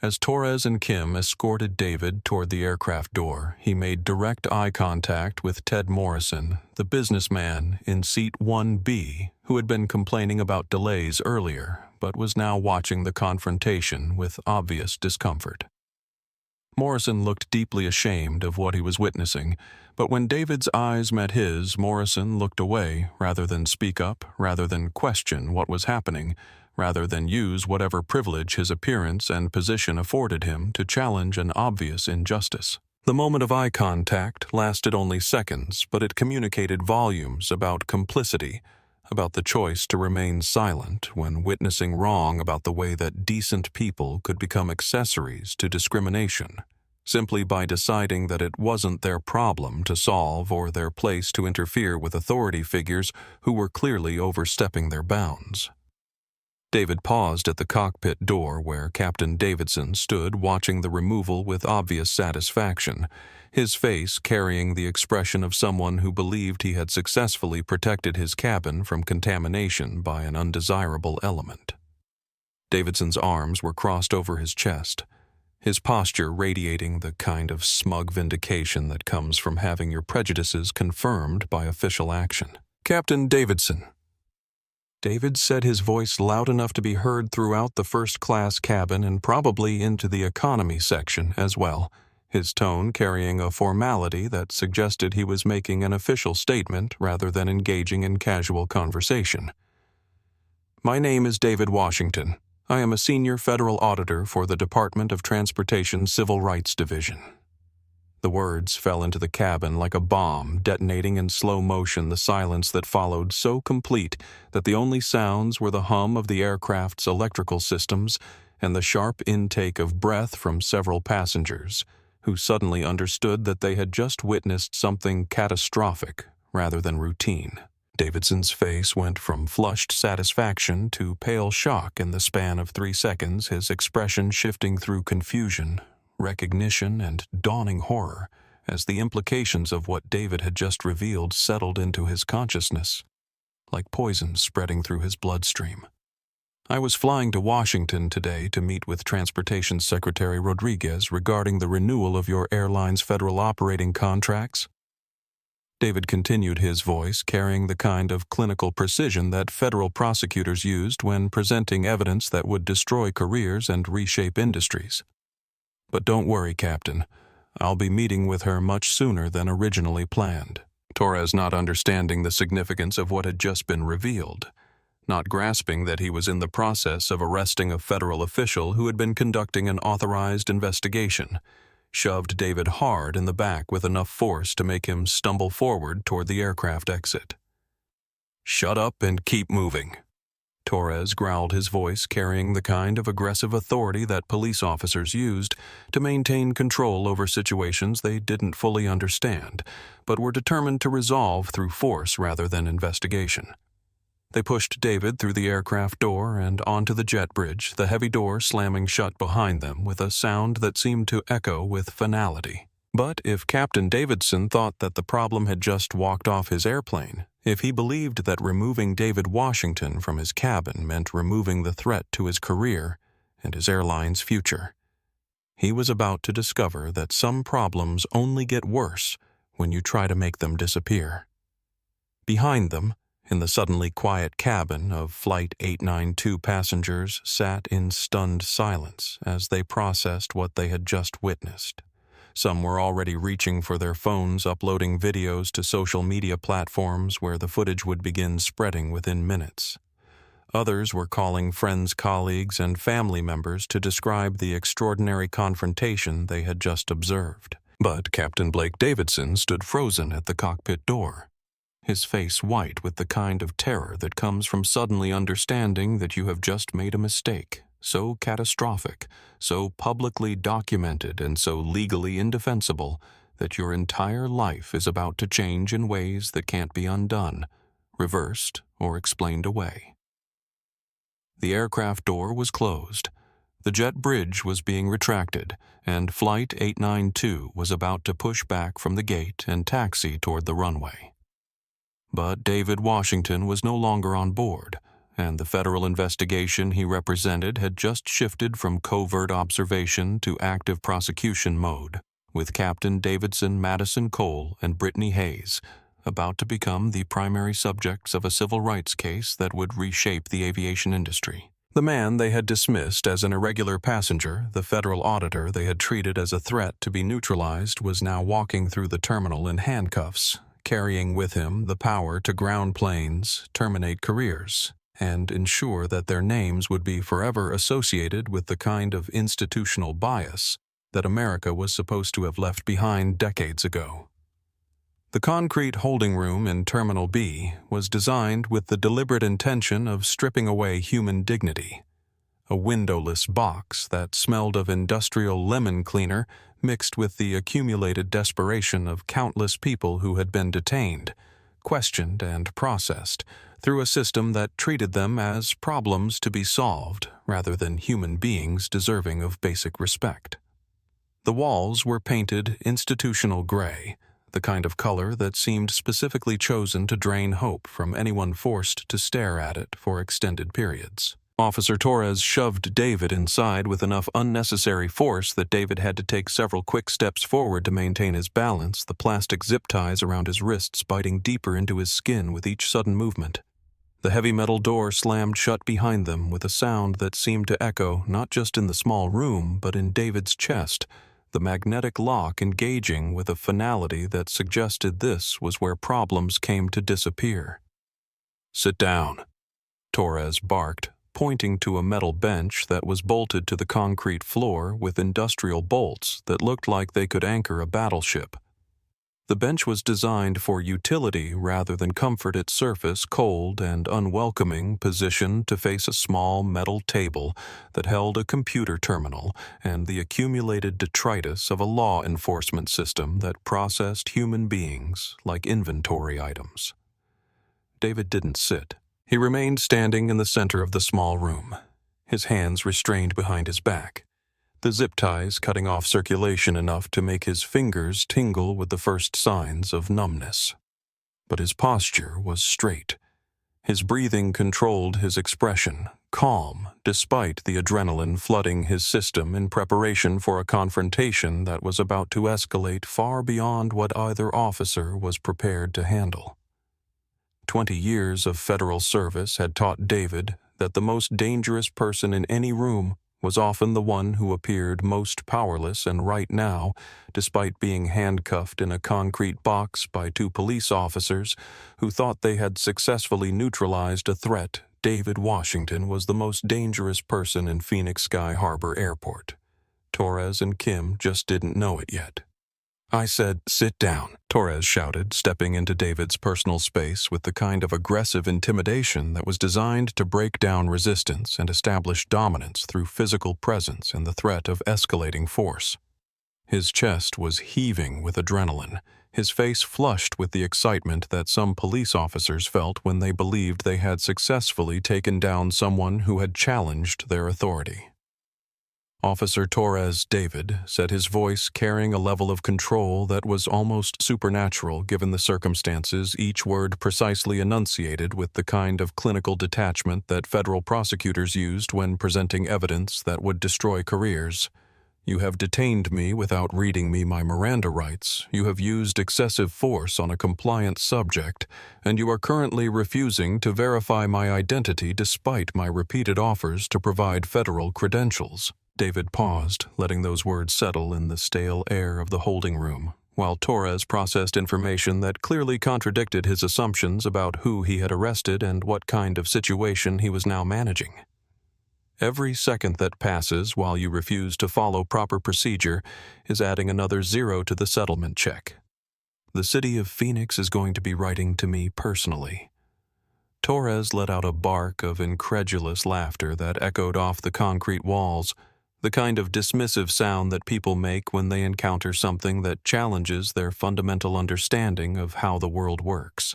As Torres and Kim escorted David toward the aircraft door, he made direct eye contact with Ted Morrison, the businessman in seat 1B, who had been complaining about delays earlier, but was now watching the confrontation with obvious discomfort. Morrison looked deeply ashamed of what he was witnessing, but when David's eyes met his, Morrison looked away rather than speak up, rather than question what was happening, rather than use whatever privilege his appearance and position afforded him to challenge an obvious injustice. The moment of eye contact lasted only seconds, but it communicated volumes about complicity, about the choice to remain silent when witnessing wrong, about the way that decent people could become accessories to discrimination, simply by deciding that it wasn't their problem to solve or their place to interfere with authority figures who were clearly overstepping their bounds. David paused at the cockpit door where Captain Davidson stood watching the removal with obvious satisfaction, his face carrying the expression of someone who believed he had successfully protected his cabin from contamination by an undesirable element. Davidson's arms were crossed over his chest, his posture radiating the kind of smug vindication that comes from having your prejudices confirmed by official action. "Captain Davidson." David said, his voice loud enough to be heard throughout the first-class cabin and probably into the economy section as well, his tone carrying a formality that suggested he was making an official statement rather than engaging in casual conversation. "My name is David Washington. I am a senior federal auditor for the Department of Transportation Civil Rights Division." The words fell into the cabin like a bomb, detonating in slow motion, the silence that followed so complete that the only sounds were the hum of the aircraft's electrical systems and the sharp intake of breath from several passengers, who suddenly understood that they had just witnessed something catastrophic rather than routine. Davidson's face went from flushed satisfaction to pale shock in the span of 3 seconds, his expression shifting through confusion, recognition, and dawning horror as the implications of what David had just revealed settled into his consciousness, like poison spreading through his bloodstream. "I was flying to Washington today to meet with Transportation Secretary Rodriguez regarding the renewal of your airline's federal operating contracts." David continued, his voice carrying the kind of clinical precision that federal prosecutors used when presenting evidence that would destroy careers and reshape industries. "But don't worry, Captain. I'll be meeting with her much sooner than originally planned." Torres, not understanding the significance of what had just been revealed, not grasping that he was in the process of arresting a federal official who had been conducting an authorized investigation, shoved David hard in the back with enough force to make him stumble forward toward the aircraft exit. "Shut up and keep moving." Torres growled, his voice carrying the kind of aggressive authority that police officers used to maintain control over situations they didn't fully understand, but were determined to resolve through force rather than investigation. They pushed David through the aircraft door and onto the jet bridge, the heavy door slamming shut behind them with a sound that seemed to echo with finality. But if Captain Davidson thought that the problem had just walked off his airplane, if he believed that removing David Washington from his cabin meant removing the threat to his career and his airline's future, he was about to discover that some problems only get worse when you try to make them disappear. Behind them, in the suddenly quiet cabin of Flight 892, passengers sat in stunned silence as they processed what they had just witnessed. Some were already reaching for their phones, uploading videos to social media platforms where the footage would begin spreading within minutes. Others were calling friends, colleagues, and family members to describe the extraordinary confrontation they had just observed. But Captain Blake Davidson stood frozen at the cockpit door, his face white with the kind of terror that comes from suddenly understanding that you have just made a mistake, so catastrophic, so publicly documented, and so legally indefensible that your entire life is about to change in ways that can't be undone, reversed, or explained away. The aircraft door was closed. The jet bridge was being retracted, and Flight 892 was about to push back from the gate and taxi toward the runway. But David Washington was no longer on board, and the federal investigation he represented had just shifted from covert observation to active prosecution mode, with Captain Davidson Madison Cole and Brittany Hayes about to become the primary subjects of a civil rights case that would reshape the aviation industry. The man they had dismissed as an irregular passenger, the federal auditor they had treated as a threat to be neutralized, was now walking through the terminal in handcuffs, carrying with him the power to ground planes, terminate careers, and ensure that their names would be forever associated with the kind of institutional bias that America was supposed to have left behind decades ago. The concrete holding room in Terminal B was designed with the deliberate intention of stripping away human dignity. A windowless box that smelled of industrial lemon cleaner mixed with the accumulated desperation of countless people who had been detained, questioned, and processed through a system that treated them as problems to be solved rather than human beings deserving of basic respect. The walls were painted institutional gray, the kind of color that seemed specifically chosen to drain hope from anyone forced to stare at it for extended periods. Officer Torres shoved David inside with enough unnecessary force that David had to take several quick steps forward to maintain his balance, the plastic zip ties around his wrists biting deeper into his skin with each sudden movement. The heavy metal door slammed shut behind them with a sound that seemed to echo not just in the small room but in David's chest, the magnetic lock engaging with a finality that suggested this was where problems came to disappear. "Sit down," Torres barked, pointing to a metal bench that was bolted to the concrete floor with industrial bolts that looked like they could anchor a battleship. The bench was designed for utility rather than comfort, its surface cold and unwelcoming, positioned to face a small metal table that held a computer terminal and the accumulated detritus of a law enforcement system that processed human beings like inventory items. David didn't sit. He remained standing in the center of the small room, his hands restrained behind his back, the zip ties cutting off circulation enough to make his fingers tingle with the first signs of numbness. But his posture was straight. His breathing controlled his expression, calm despite the adrenaline flooding his system in preparation for a confrontation that was about to escalate far beyond what either officer was prepared to handle. 20 years of federal service had taught David that the most dangerous person in any room was often the one who appeared most powerless, and right now, despite being handcuffed in a concrete box by two police officers who thought they had successfully neutralized a threat, David Washington was the most dangerous person in Phoenix Sky Harbor Airport. Torres and Kim just didn't know it yet. "I said, sit down," Torres shouted, stepping into David's personal space with the kind of aggressive intimidation that was designed to break down resistance and establish dominance through physical presence and the threat of escalating force. His chest was heaving with adrenaline, his face flushed with the excitement that some police officers felt when they believed they had successfully taken down someone who had challenged their authority. Officer Torres David said, his voice carrying a level of control that was almost supernatural given the circumstances, each word precisely enunciated with the kind of clinical detachment that federal prosecutors used when presenting evidence that would destroy careers. "You have detained me without reading me my Miranda rights. You have used excessive force on a compliant subject, and you are currently refusing to verify my identity despite my repeated offers to provide federal credentials." David paused, letting those words settle in the stale air of the holding room, while Torres processed information that clearly contradicted his assumptions about who he had arrested and what kind of situation he was now managing. "Every second that passes while you refuse to follow proper procedure is adding another zero to the settlement check. The city of Phoenix is going to be writing to me personally." Torres let out a bark of incredulous laughter that echoed off the concrete walls, the kind of dismissive sound that people make when they encounter something that challenges their fundamental understanding of how the world works.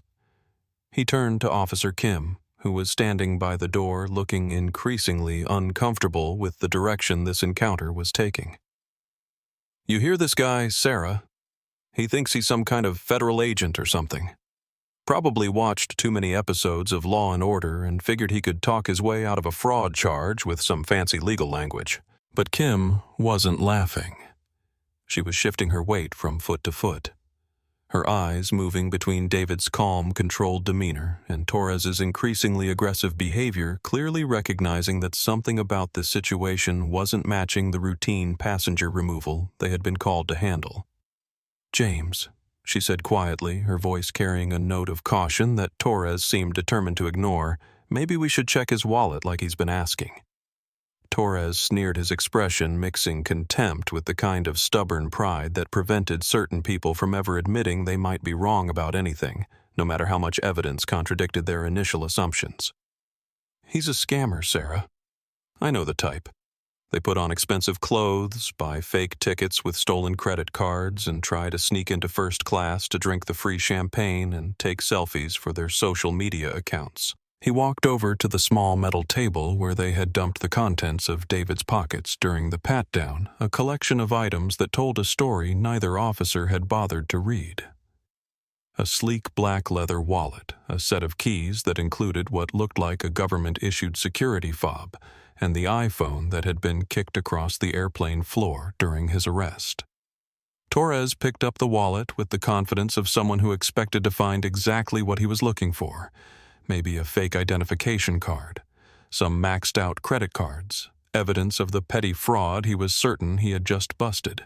He turned to Officer Kim, who was standing by the door looking increasingly uncomfortable with the direction this encounter was taking. "You hear this guy, Sarah? He thinks he's some kind of federal agent or something. Probably watched too many episodes of Law and Order and figured he could talk his way out of a fraud charge with some fancy legal language." But Kim wasn't laughing. She was shifting her weight from foot to foot, her eyes moving between David's calm, controlled demeanor and Torres's increasingly aggressive behavior, clearly recognizing that something about this situation wasn't matching the routine passenger removal they had been called to handle. "James," she said quietly, her voice carrying a note of caution that Torres seemed determined to ignore, "maybe we should check his wallet like he's been asking." Torres sneered, his expression mixing contempt with the kind of stubborn pride that prevented certain people from ever admitting they might be wrong about anything, no matter how much evidence contradicted their initial assumptions. "He's a scammer, Sarah. I know the type. They put on expensive clothes, buy fake tickets with stolen credit cards, and try to sneak into first class to drink the free champagne and take selfies for their social media accounts." He walked over to the small metal table where they had dumped the contents of David's pockets during the pat-down, a collection of items that told a story neither officer had bothered to read. A sleek black leather wallet, a set of keys that included what looked like a government-issued security fob, and the iPhone that had been kicked across the airplane floor during his arrest. Torres picked up the wallet with the confidence of someone who expected to find exactly what he was looking for. Maybe a fake identification card, some maxed-out credit cards, evidence of the petty fraud he was certain he had just busted.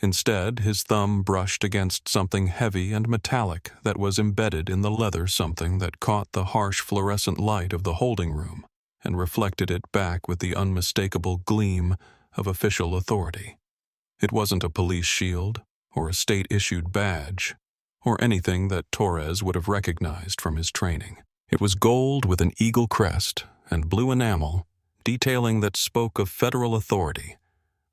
Instead, his thumb brushed against something heavy and metallic that was embedded in the leather, something that caught the harsh fluorescent light of the holding room and reflected it back with the unmistakable gleam of official authority. It wasn't a police shield or a state-issued badge. or anything that Torres would have recognized from his training. It was gold with an eagle crest and blue enamel, detailing that spoke of federal authority,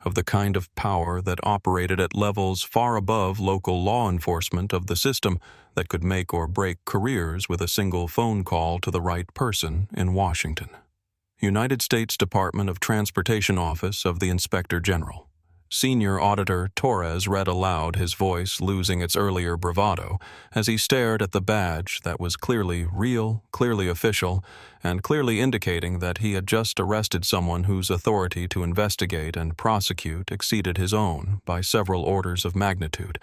of the kind of power that operated at levels far above local law enforcement of the system that could make or break careers with a single phone call to the right person in Washington. United States Department of Transportation Office of the Inspector General. Senior Auditor Torres read aloud, his voice losing its earlier bravado, as he stared at the badge that was clearly real, clearly official, and clearly indicating that he had just arrested someone whose authority to investigate and prosecute exceeded his own by several orders of magnitude.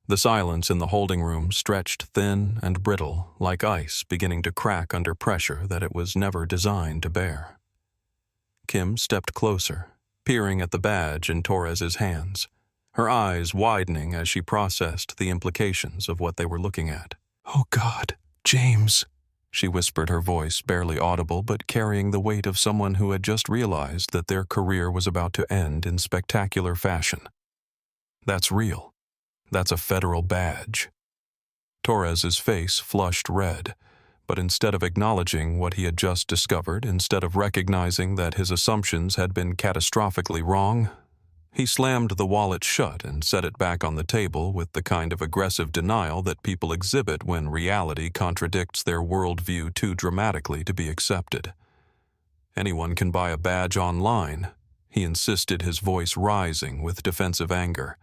The silence in the holding room stretched thin and brittle, like ice beginning to crack under pressure that it was never designed to bear. Kim stepped closer, peering at the badge in Torres's hands, her eyes widening as she processed the implications of what they were looking at. "Oh God, James," she whispered, her voice barely audible but carrying the weight of someone who had just realized that their career was about to end in spectacular fashion. "That's real. That's a federal badge." Torres's face flushed red, but instead of acknowledging what he had just discovered, instead of recognizing that his assumptions had been catastrophically wrong, he slammed the wallet shut and set it back on the table with the kind of aggressive denial that people exhibit when reality contradicts their worldview too dramatically to be accepted. "Anyone can buy a badge online," he insisted, his voice rising with defensive anger.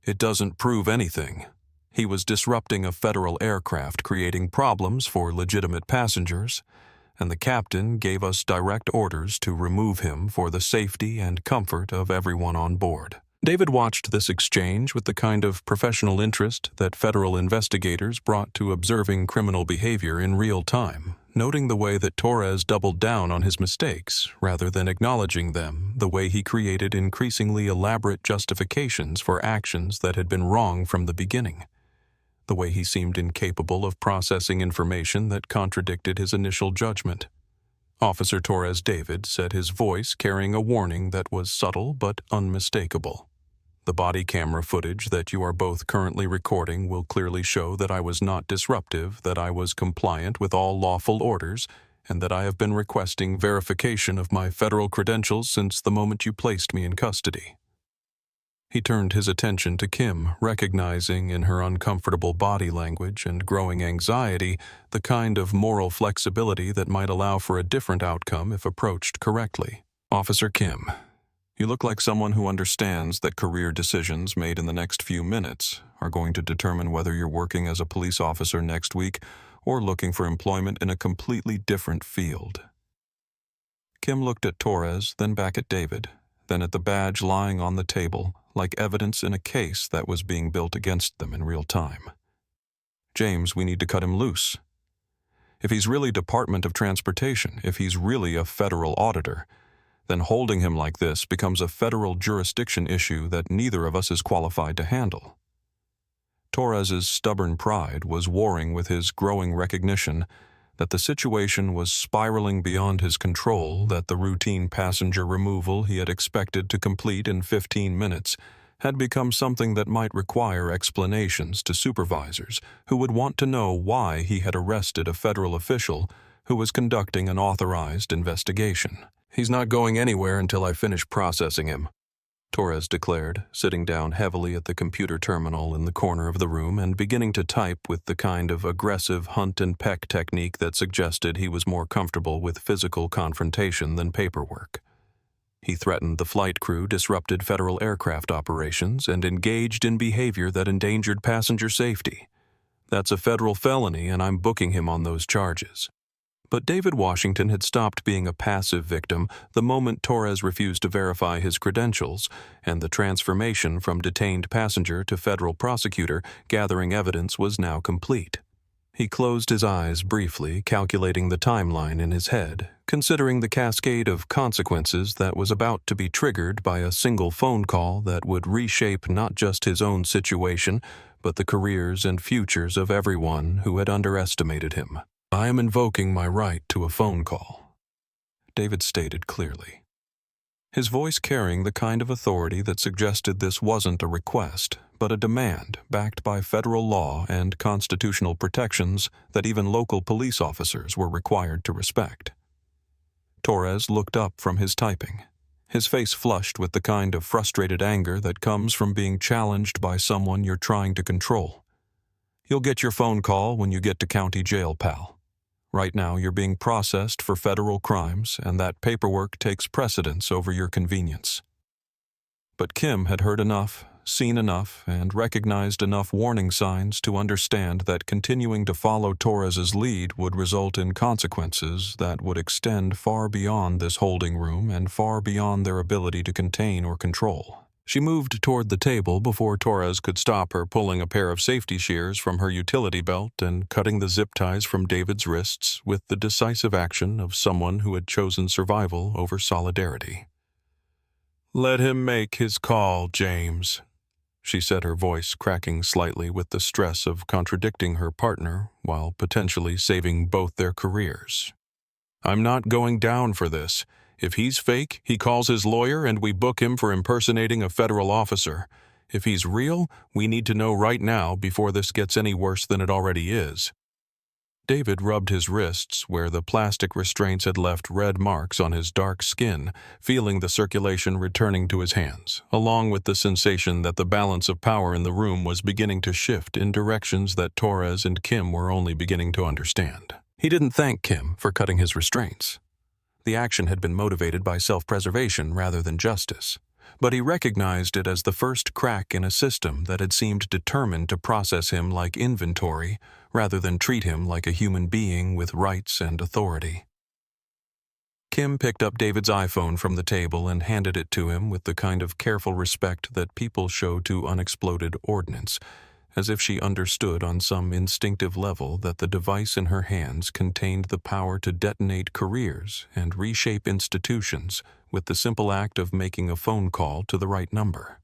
"It doesn't prove anything. He was disrupting a federal aircraft, creating problems for legitimate passengers, and the captain gave us direct orders to remove him for the safety and comfort of everyone on board." David watched this exchange with the kind of professional interest that federal investigators brought to observing criminal behavior in real time, noting the way that Torres doubled down on his mistakes rather than acknowledging them, the way he created increasingly elaborate justifications for actions that had been wrong from the beginning, the way he seemed incapable of processing information that contradicted his initial judgment. Officer Torres David said, his voice carrying a warning that was subtle but unmistakable. "The body camera footage that you are both currently recording will clearly show that I was not disruptive, that I was compliant with all lawful orders, and that I have been requesting verification of my federal credentials since the moment you placed me in custody." He turned his attention to Kim, recognizing in her uncomfortable body language and growing anxiety the kind of moral flexibility that might allow for a different outcome if approached correctly. "Officer Kim, you look like someone who understands that career decisions made in the next few minutes are going to determine whether you're working as a police officer next week or looking for employment in a completely different field." Kim looked at Torres, then back at David, then at the badge lying on the table, like evidence in a case that was being built against them in real time. "James, we need to cut him loose. If he's really Department of Transportation, if he's really a federal auditor, then holding him like this becomes a federal jurisdiction issue that neither of us is qualified to handle." Torres's stubborn pride was warring with his growing recognition that the situation was spiraling beyond his control, that the routine passenger removal he had expected to complete in 15 minutes had become something that might require explanations to supervisors who would want to know why he had arrested a federal official who was conducting an authorized investigation. "He's not going anywhere until I finish processing him," Torres declared, sitting down heavily at the computer terminal in the corner of the room and beginning to type with the kind of aggressive hunt and peck technique that suggested he was more comfortable with physical confrontation than paperwork. He threatened the flight crew, disrupted federal aircraft operations, and engaged in behavior that endangered passenger safety. "That's a federal felony, and I'm booking him on those charges." But David Washington had stopped being a passive victim the moment Torres refused to verify his credentials, and the transformation from detained passenger to federal prosecutor gathering evidence was now complete. He closed his eyes briefly, calculating the timeline in his head, considering the cascade of consequences that was about to be triggered by a single phone call that would reshape not just his own situation, but the careers and futures of everyone who had underestimated him. "I am invoking my right to a phone call," David stated clearly. his voice carrying the kind of authority that suggested this wasn't a request, but a demand backed by federal law and constitutional protections that even local police officers were required to respect. Torres looked up from his typing, his face flushed with the kind of frustrated anger that comes from being challenged by someone you're trying to control. "You'll get your phone call when you get to county jail, pal. Right now you're being processed for federal crimes, and that paperwork takes precedence over your convenience." But Kim had heard enough, seen enough, and recognized enough warning signs to understand that continuing to follow Torres's lead would result in consequences that would extend far beyond this holding room and far beyond their ability to contain or control. She moved toward the table before Torres could stop her, pulling a pair of safety shears from her utility belt and cutting the zip ties from David's wrists with the decisive action of someone who had chosen survival over solidarity. "Let him make his call, James," she said, her voice cracking slightly with the stress of contradicting her partner while potentially saving both their careers. "I'm not going down for this. If he's fake, he calls his lawyer and we book him for impersonating a federal officer. If he's real, we need to know right now before this gets any worse than it already is." David rubbed his wrists where the plastic restraints had left red marks on his dark skin, feeling the circulation returning to his hands, along with the sensation that the balance of power in the room was beginning to shift in directions that Torres and Kim were only beginning to understand. He didn't thank Kim for cutting his restraints. The action had been motivated by self-preservation rather than justice, but he recognized it as the first crack in a system that had seemed determined to process him like inventory rather than treat him like a human being with rights and authority. Kim picked up David's iPhone from the table and handed it to him with the kind of careful respect that people show to unexploded ordnance, as if she understood on some instinctive level that the device in her hands contained the power to detonate careers and reshape institutions with the simple act of making a phone call to the right number.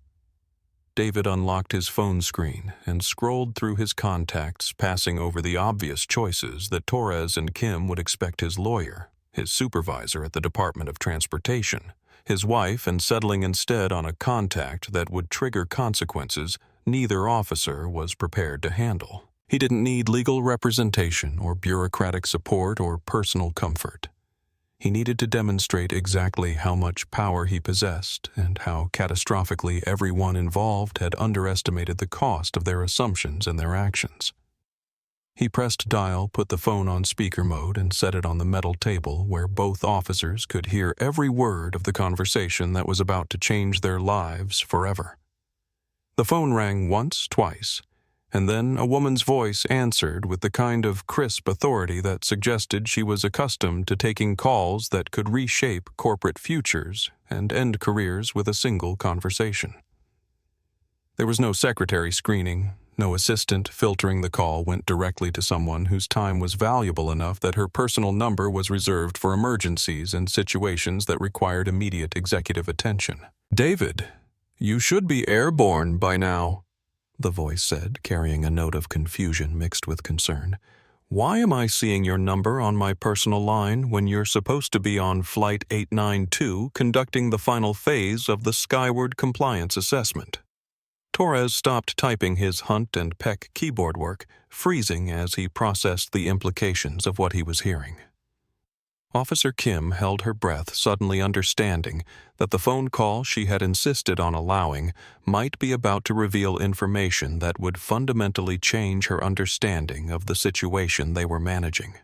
David unlocked his phone screen and scrolled through his contacts, passing over the obvious choices that Torres and Kim would expect his lawyer, his supervisor at the Department of Transportation, his wife, and settling instead on a contact that would trigger consequences neither officer was prepared to handle. He didn't need legal representation or bureaucratic support or personal comfort. He needed to demonstrate exactly how much power he possessed and how catastrophically everyone involved had underestimated the cost of their assumptions and their actions. He pressed dial, put the phone on speaker mode, and set it on the metal table where both officers could hear every word of the conversation that was about to change their lives forever. The phone rang once, twice, and then a woman's voice answered with the kind of crisp authority that suggested she was accustomed to taking calls that could reshape corporate futures and end careers with a single conversation. There was no secretary screening, no assistant filtering the call went directly to someone whose time was valuable enough that her personal number was reserved for emergencies and situations that required immediate executive attention. "David, you should be airborne by now," the voice said, carrying a note of confusion mixed with concern. "Why am I seeing your number on my personal line when you're supposed to be on Flight 892 conducting the final phase of the Skyward Compliance Assessment?" Torres stopped typing his hunt and peck keyboard work, freezing as he processed the implications of what he was hearing. Officer Kim held her breath, suddenly understanding that the phone call she had insisted on allowing might be about to reveal information that would fundamentally change her understanding of the situation they were managing.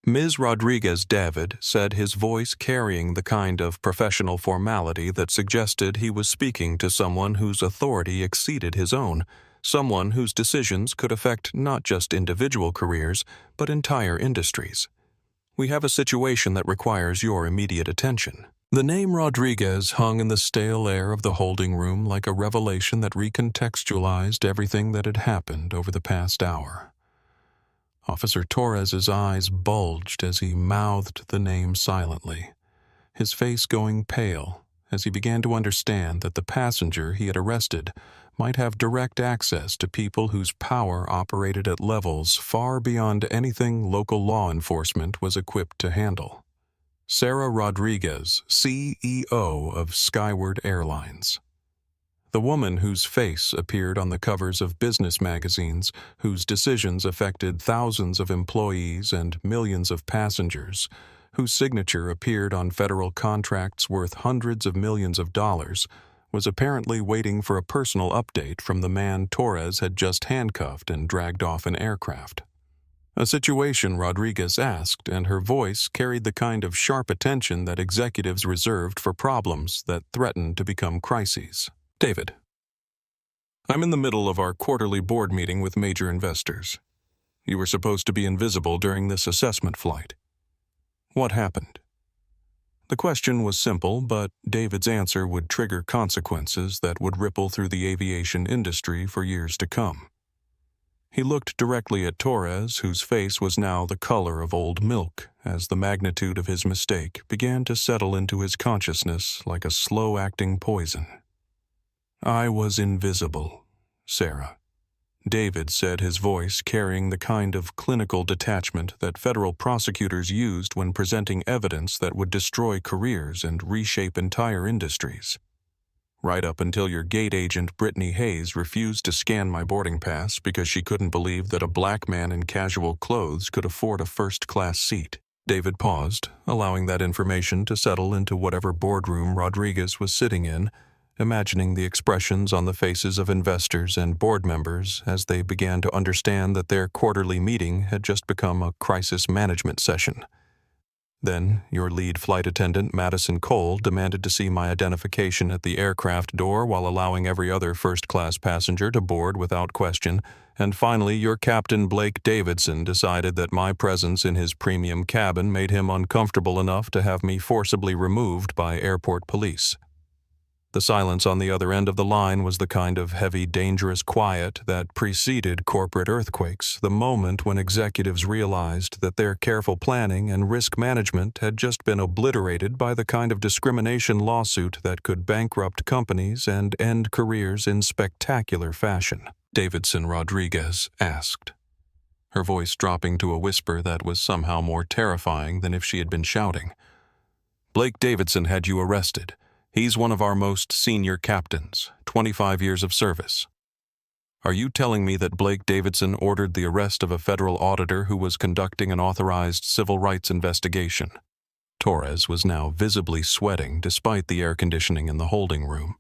Ms. Rodriguez-David said, his voice carrying the kind of professional formality that suggested he was speaking to someone whose authority exceeded his own, someone whose decisions could affect not just individual careers, but entire industries. "We have a situation that requires your immediate attention." The name Rodriguez hung in the stale air of the holding room like a revelation that recontextualized everything that had happened over the past hour. Officer Torres's eyes bulged as he mouthed the name silently, his face going pale as he began to understand that the passenger he had arrested might have direct access to people whose power operated at levels far beyond anything local law enforcement was equipped to handle. Sarah Rodriguez, CEO of Skyward Airlines. The woman whose face appeared on the covers of business magazines, whose decisions affected thousands of employees and millions of passengers, whose signature appeared on federal contracts worth hundreds of millions of dollars, was apparently waiting for a personal update from the man Torres had just handcuffed and dragged off an aircraft. A situation Rodriguez asked, and her voice carried the kind of sharp attention that executives reserved for problems that threatened to become crises. David, I'm in the middle of our quarterly board meeting with major investors. You were supposed to be invisible during this assessment flight. What happened? The question was simple, but David's answer would trigger consequences that would ripple through the aviation industry for years to come. He looked directly at Torres, whose face was now the color of old milk, as the magnitude of his mistake began to settle into his consciousness like a slow-acting poison. I was invisible, Sarah. David said, his voice carrying the kind of clinical detachment that federal prosecutors used when presenting evidence that would destroy careers and reshape entire industries. Right up until your gate agent Brittany Hayes refused to scan my boarding pass because she couldn't believe that a black man in casual clothes could afford a first-class seat. David paused, allowing that information to settle into whatever boardroom Rodriguez was sitting in, imagining the expressions on the faces of investors and board members as they began to understand that their quarterly meeting had just become a crisis management session. Then, your lead flight attendant, Madison Cole, demanded to see my identification at the aircraft door while allowing every other first-class passenger to board without question, and finally, your captain, Blake Davidson, decided that my presence in his premium cabin made him uncomfortable enough to have me forcibly removed by airport police. The silence on the other end of the line was the kind of heavy, dangerous quiet that preceded corporate earthquakes, the moment when executives realized that their careful planning and risk management had just been obliterated by the kind of discrimination lawsuit that could bankrupt companies and end careers in spectacular fashion. Davidson Rodriguez asked, her voice dropping to a whisper that was somehow more terrifying than if she had been shouting. Blake Davidson had you arrested. He's one of our most senior captains, 25 years of service. Are you telling me that Blake Davidson ordered the arrest of a federal auditor who was conducting an authorized civil rights investigation? Torres was now visibly sweating despite the air conditioning in the holding room.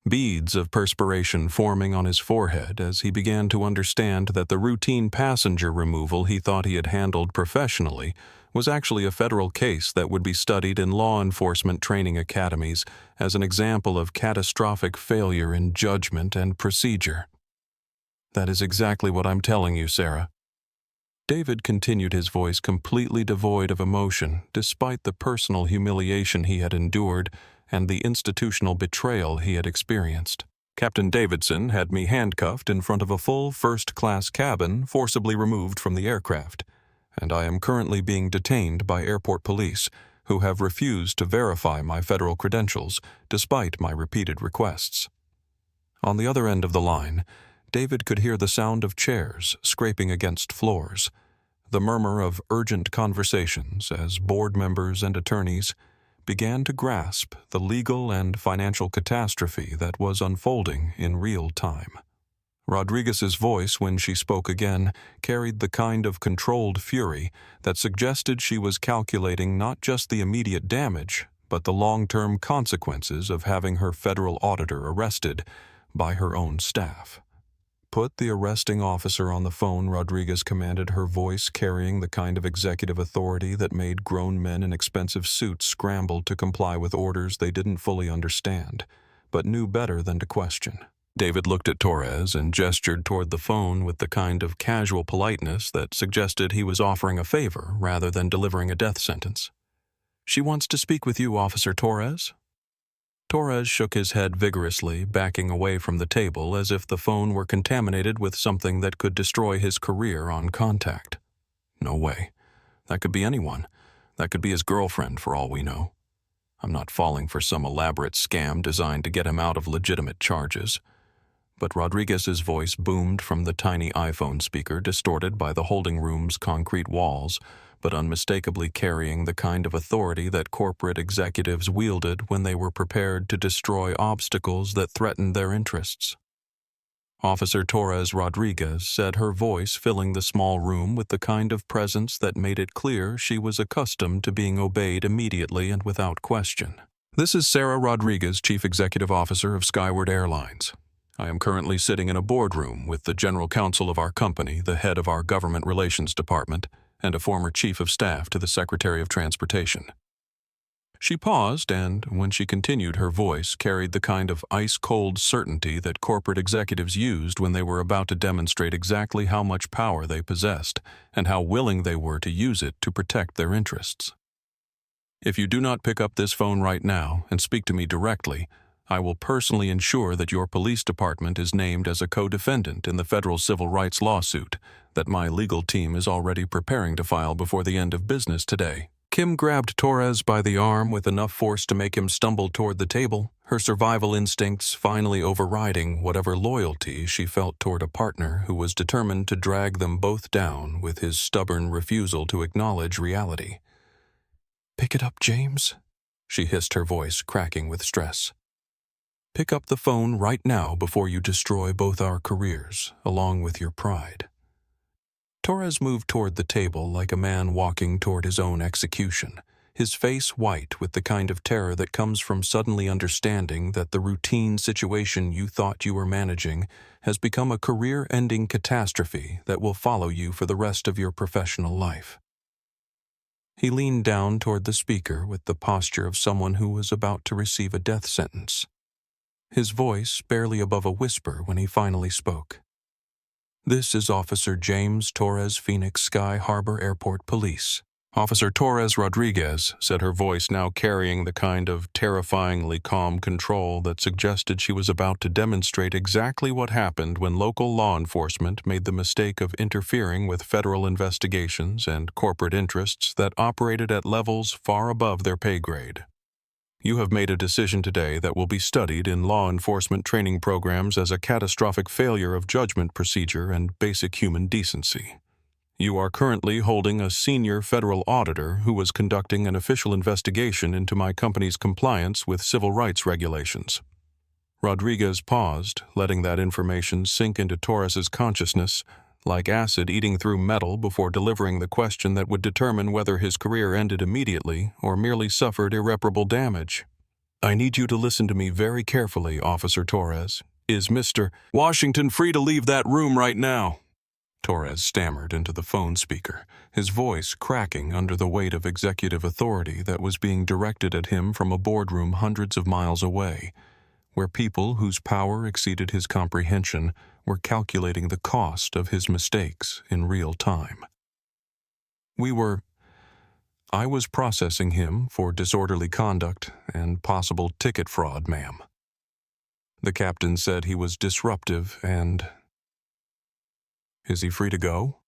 Beads of perspiration forming on his forehead as he began to understand that the routine passenger removal he thought he had handled professionally was actually a federal case that would be studied in law enforcement training academies as an example of catastrophic failure in judgment and procedure. That is exactly what I'm telling you, Sarah. David continued, his voice completely devoid of emotion, despite the personal humiliation he had endured and the institutional betrayal he had experienced. Captain Davidson had me handcuffed in front of a full first-class cabin, forcibly removed from the aircraft, and I am currently being detained by airport police, who have refused to verify my federal credentials despite my repeated requests. On the other end of the line, David could hear the sound of chairs scraping against floors, the murmur of urgent conversations as board members and attorneys began to grasp the legal and financial catastrophe that was unfolding in real time. Rodriguez's voice, when she spoke again, carried the kind of controlled fury that suggested she was calculating not just the immediate damage, but the long-term consequences of having her federal auditor arrested by her own staff. Put the arresting officer on the phone, Rodriguez commanded, her voice carrying the kind of executive authority that made grown men in expensive suits scramble to comply with orders they didn't fully understand, but knew better than to question. David looked at Torres and gestured toward the phone with the kind of casual politeness that suggested he was offering a favor rather than delivering a death sentence. She wants to speak with you, Officer Torres. Torres shook his head vigorously, backing away from the table as if the phone were contaminated with something that could destroy his career on contact. No way. That could be anyone. That could be his girlfriend, for all we know. I'm not falling for some elaborate scam designed to get him out of legitimate charges. But Rodriguez's voice boomed from the tiny iPhone speaker distorted by the holding room's concrete walls, but unmistakably carrying the kind of authority that corporate executives wielded when they were prepared to destroy obstacles that threatened their interests. Officer Torres Rodriguez said, her voice filling the small room with the kind of presence that made it clear she was accustomed to being obeyed immediately and without question. "This is Sarah Rodriguez, Chief Executive Officer of Skyward Airlines. I am currently sitting in a boardroom with the General Counsel of our company, the head of our Government Relations Department, and a former Chief of Staff to the Secretary of Transportation." She paused, and when she continued, her voice carried the kind of ice-cold certainty that corporate executives used when they were about to demonstrate exactly how much power they possessed and how willing they were to use it to protect their interests. "If you do not pick up this phone right now and speak to me directly, I will personally ensure that your police department is named as a co-defendant in the federal civil rights lawsuit that my legal team is already preparing to file before the end of business today." Kim grabbed Torres by the arm with enough force to make him stumble toward the table, her survival instincts finally overriding whatever loyalty she felt toward a partner who was determined to drag them both down with his stubborn refusal to acknowledge reality. "Pick it up, James," she hissed, her voice cracking with stress. "Pick up the phone right now before you destroy both our careers, along with your pride." Torres moved toward the table like a man walking toward his own execution, his face white with the kind of terror that comes from suddenly understanding that the routine situation you thought you were managing has become a career-ending catastrophe that will follow you for the rest of your professional life. He leaned down toward the speaker with the posture of someone who was about to receive a death sentence, his voice barely above a whisper when he finally spoke. "This is Officer James Torres, Phoenix Sky Harbor Airport Police." Officer Torres Rodriguez said, her voice now carrying the kind of terrifyingly calm control that suggested she was about to demonstrate exactly what happened when local law enforcement made the mistake of interfering with federal investigations and corporate interests that operated at levels far above their pay grade. "You have made a decision today that will be studied in law enforcement training programs as a catastrophic failure of judgment procedure and basic human decency. You are currently holding a senior federal auditor who was conducting an official investigation into my company's compliance with civil rights regulations." Rodriguez paused, letting that information sink into Torres's consciousness, like acid eating through metal, before delivering the question that would determine whether his career ended immediately or merely suffered irreparable damage. "I need you to listen to me very carefully, Officer Torres. Is Mr. Washington free to leave that room right now?" Torres stammered into the phone speaker, his voice cracking under the weight of executive authority that was being directed at him from a boardroom hundreds of miles away, where people whose power exceeded his comprehension were calculating the cost of his mistakes in real time. I was processing him for disorderly conduct and possible ticket fraud, ma'am. The captain said he was disruptive and... Is he free to go?"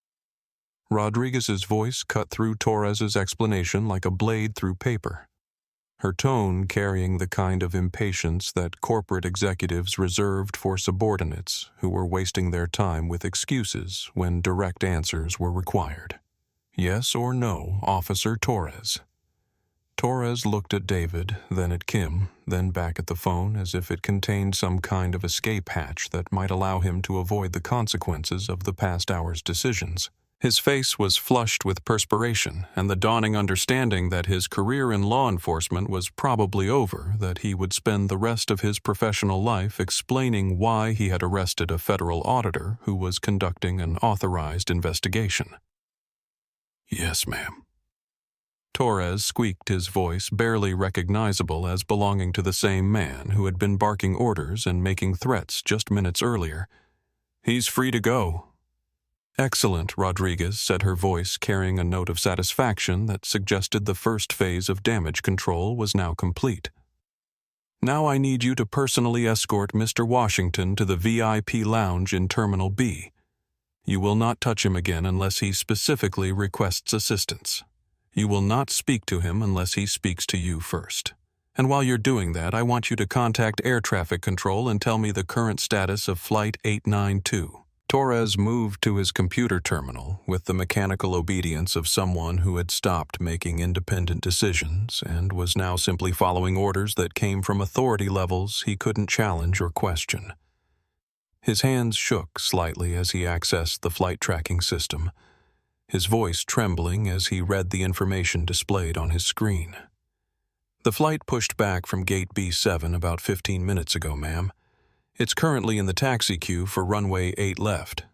Rodriguez's voice cut through Torres's explanation like a blade through paper, her tone carrying the kind of impatience that corporate executives reserved for subordinates who were wasting their time with excuses when direct answers were required. "Yes or no, Officer Torres?" Torres looked at David, then at Kim, then back at the phone as if it contained some kind of escape hatch that might allow him to avoid the consequences of the past hour's decisions. His face was flushed with perspiration and the dawning understanding that his career in law enforcement was probably over, that he would spend the rest of his professional life explaining why he had arrested a federal auditor who was conducting an authorized investigation. "Yes, ma'am." Torres squeaked, his voice barely recognizable as belonging to the same man who had been barking orders and making threats just minutes earlier. "He's free to go." "Excellent," Rodriguez said, her voice carrying a note of satisfaction that suggested the first phase of damage control was now complete. "Now I need you to personally escort Mr. Washington to the VIP lounge in Terminal B. You will not touch him again unless he specifically requests assistance. You will not speak to him unless he speaks to you first. And while you're doing that, I want you to contact air traffic control and tell me the current status of Flight 892. Torres moved to his computer terminal with the mechanical obedience of someone who had stopped making independent decisions and was now simply following orders that came from authority levels he couldn't challenge or question. His hands shook slightly as he accessed the flight tracking system, his voice trembling as he read the information displayed on his screen. The flight pushed back from gate B7 about 15 minutes ago, ma'am. It's currently in the taxi queue for runway 8 left.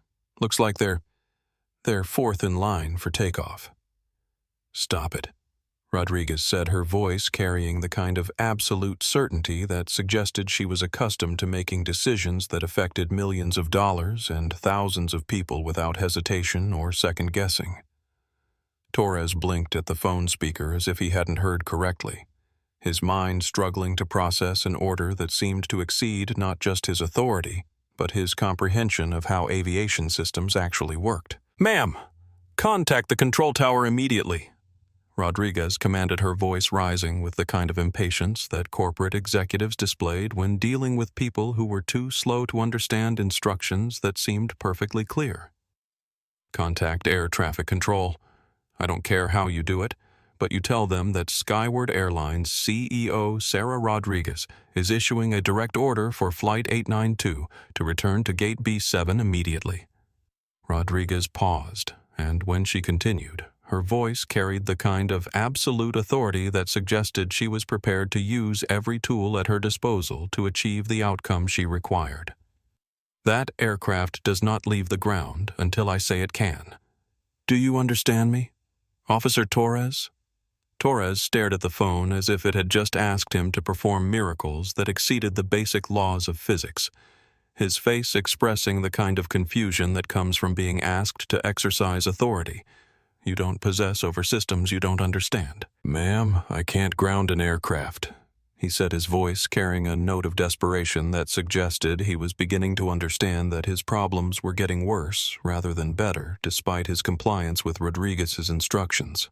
Looks like they're fourth in line for takeoff. Stop it, Rodriguez said, her voice carrying the kind of absolute certainty that suggested she was accustomed to making decisions that affected millions of dollars and thousands of people without hesitation or second guessing. Torres blinked at the phone speaker as if he hadn't heard correctly, his mind struggling to process an order that seemed to exceed not just his authority, but his comprehension of how aviation systems actually worked. "Ma'am, contact the control tower immediately," Rodriguez commanded, her voice rising with the kind of impatience that corporate executives displayed when dealing with people who were too slow to understand instructions that seemed perfectly clear. "Contact air traffic control. I don't care how you do it, but you tell them that Skyward Airlines CEO Sarah Rodriguez is issuing a direct order for Flight 892 to return to Gate B7 immediately." Rodriguez paused, and when she continued, her voice carried the kind of absolute authority that suggested she was prepared to use every tool at her disposal to achieve the outcome she required. "That aircraft does not leave the ground until I say it can. Do you understand me, Officer Torres?" Torres stared at the phone as if it had just asked him to perform miracles that exceeded the basic laws of physics, his face expressing the kind of confusion that comes from being asked to exercise authority. You don't possess over systems you don't understand. "Ma'am, I can't ground an aircraft," he said, his voice carrying a note of desperation that suggested he was beginning to understand that his problems were getting worse rather than better despite his compliance with Rodriguez's instructions.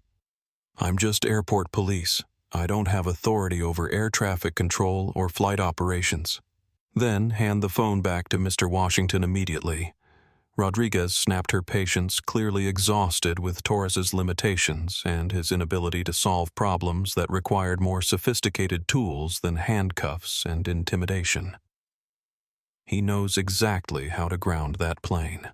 "I'm just airport police. I don't have authority over air traffic control or flight operations." "Then hand the phone back to Mr. Washington immediately." Rodriguez snapped, her patience clearly exhausted with Torres's limitations and his inability to solve problems that required more sophisticated tools than handcuffs and intimidation. "He knows exactly how to ground that plane."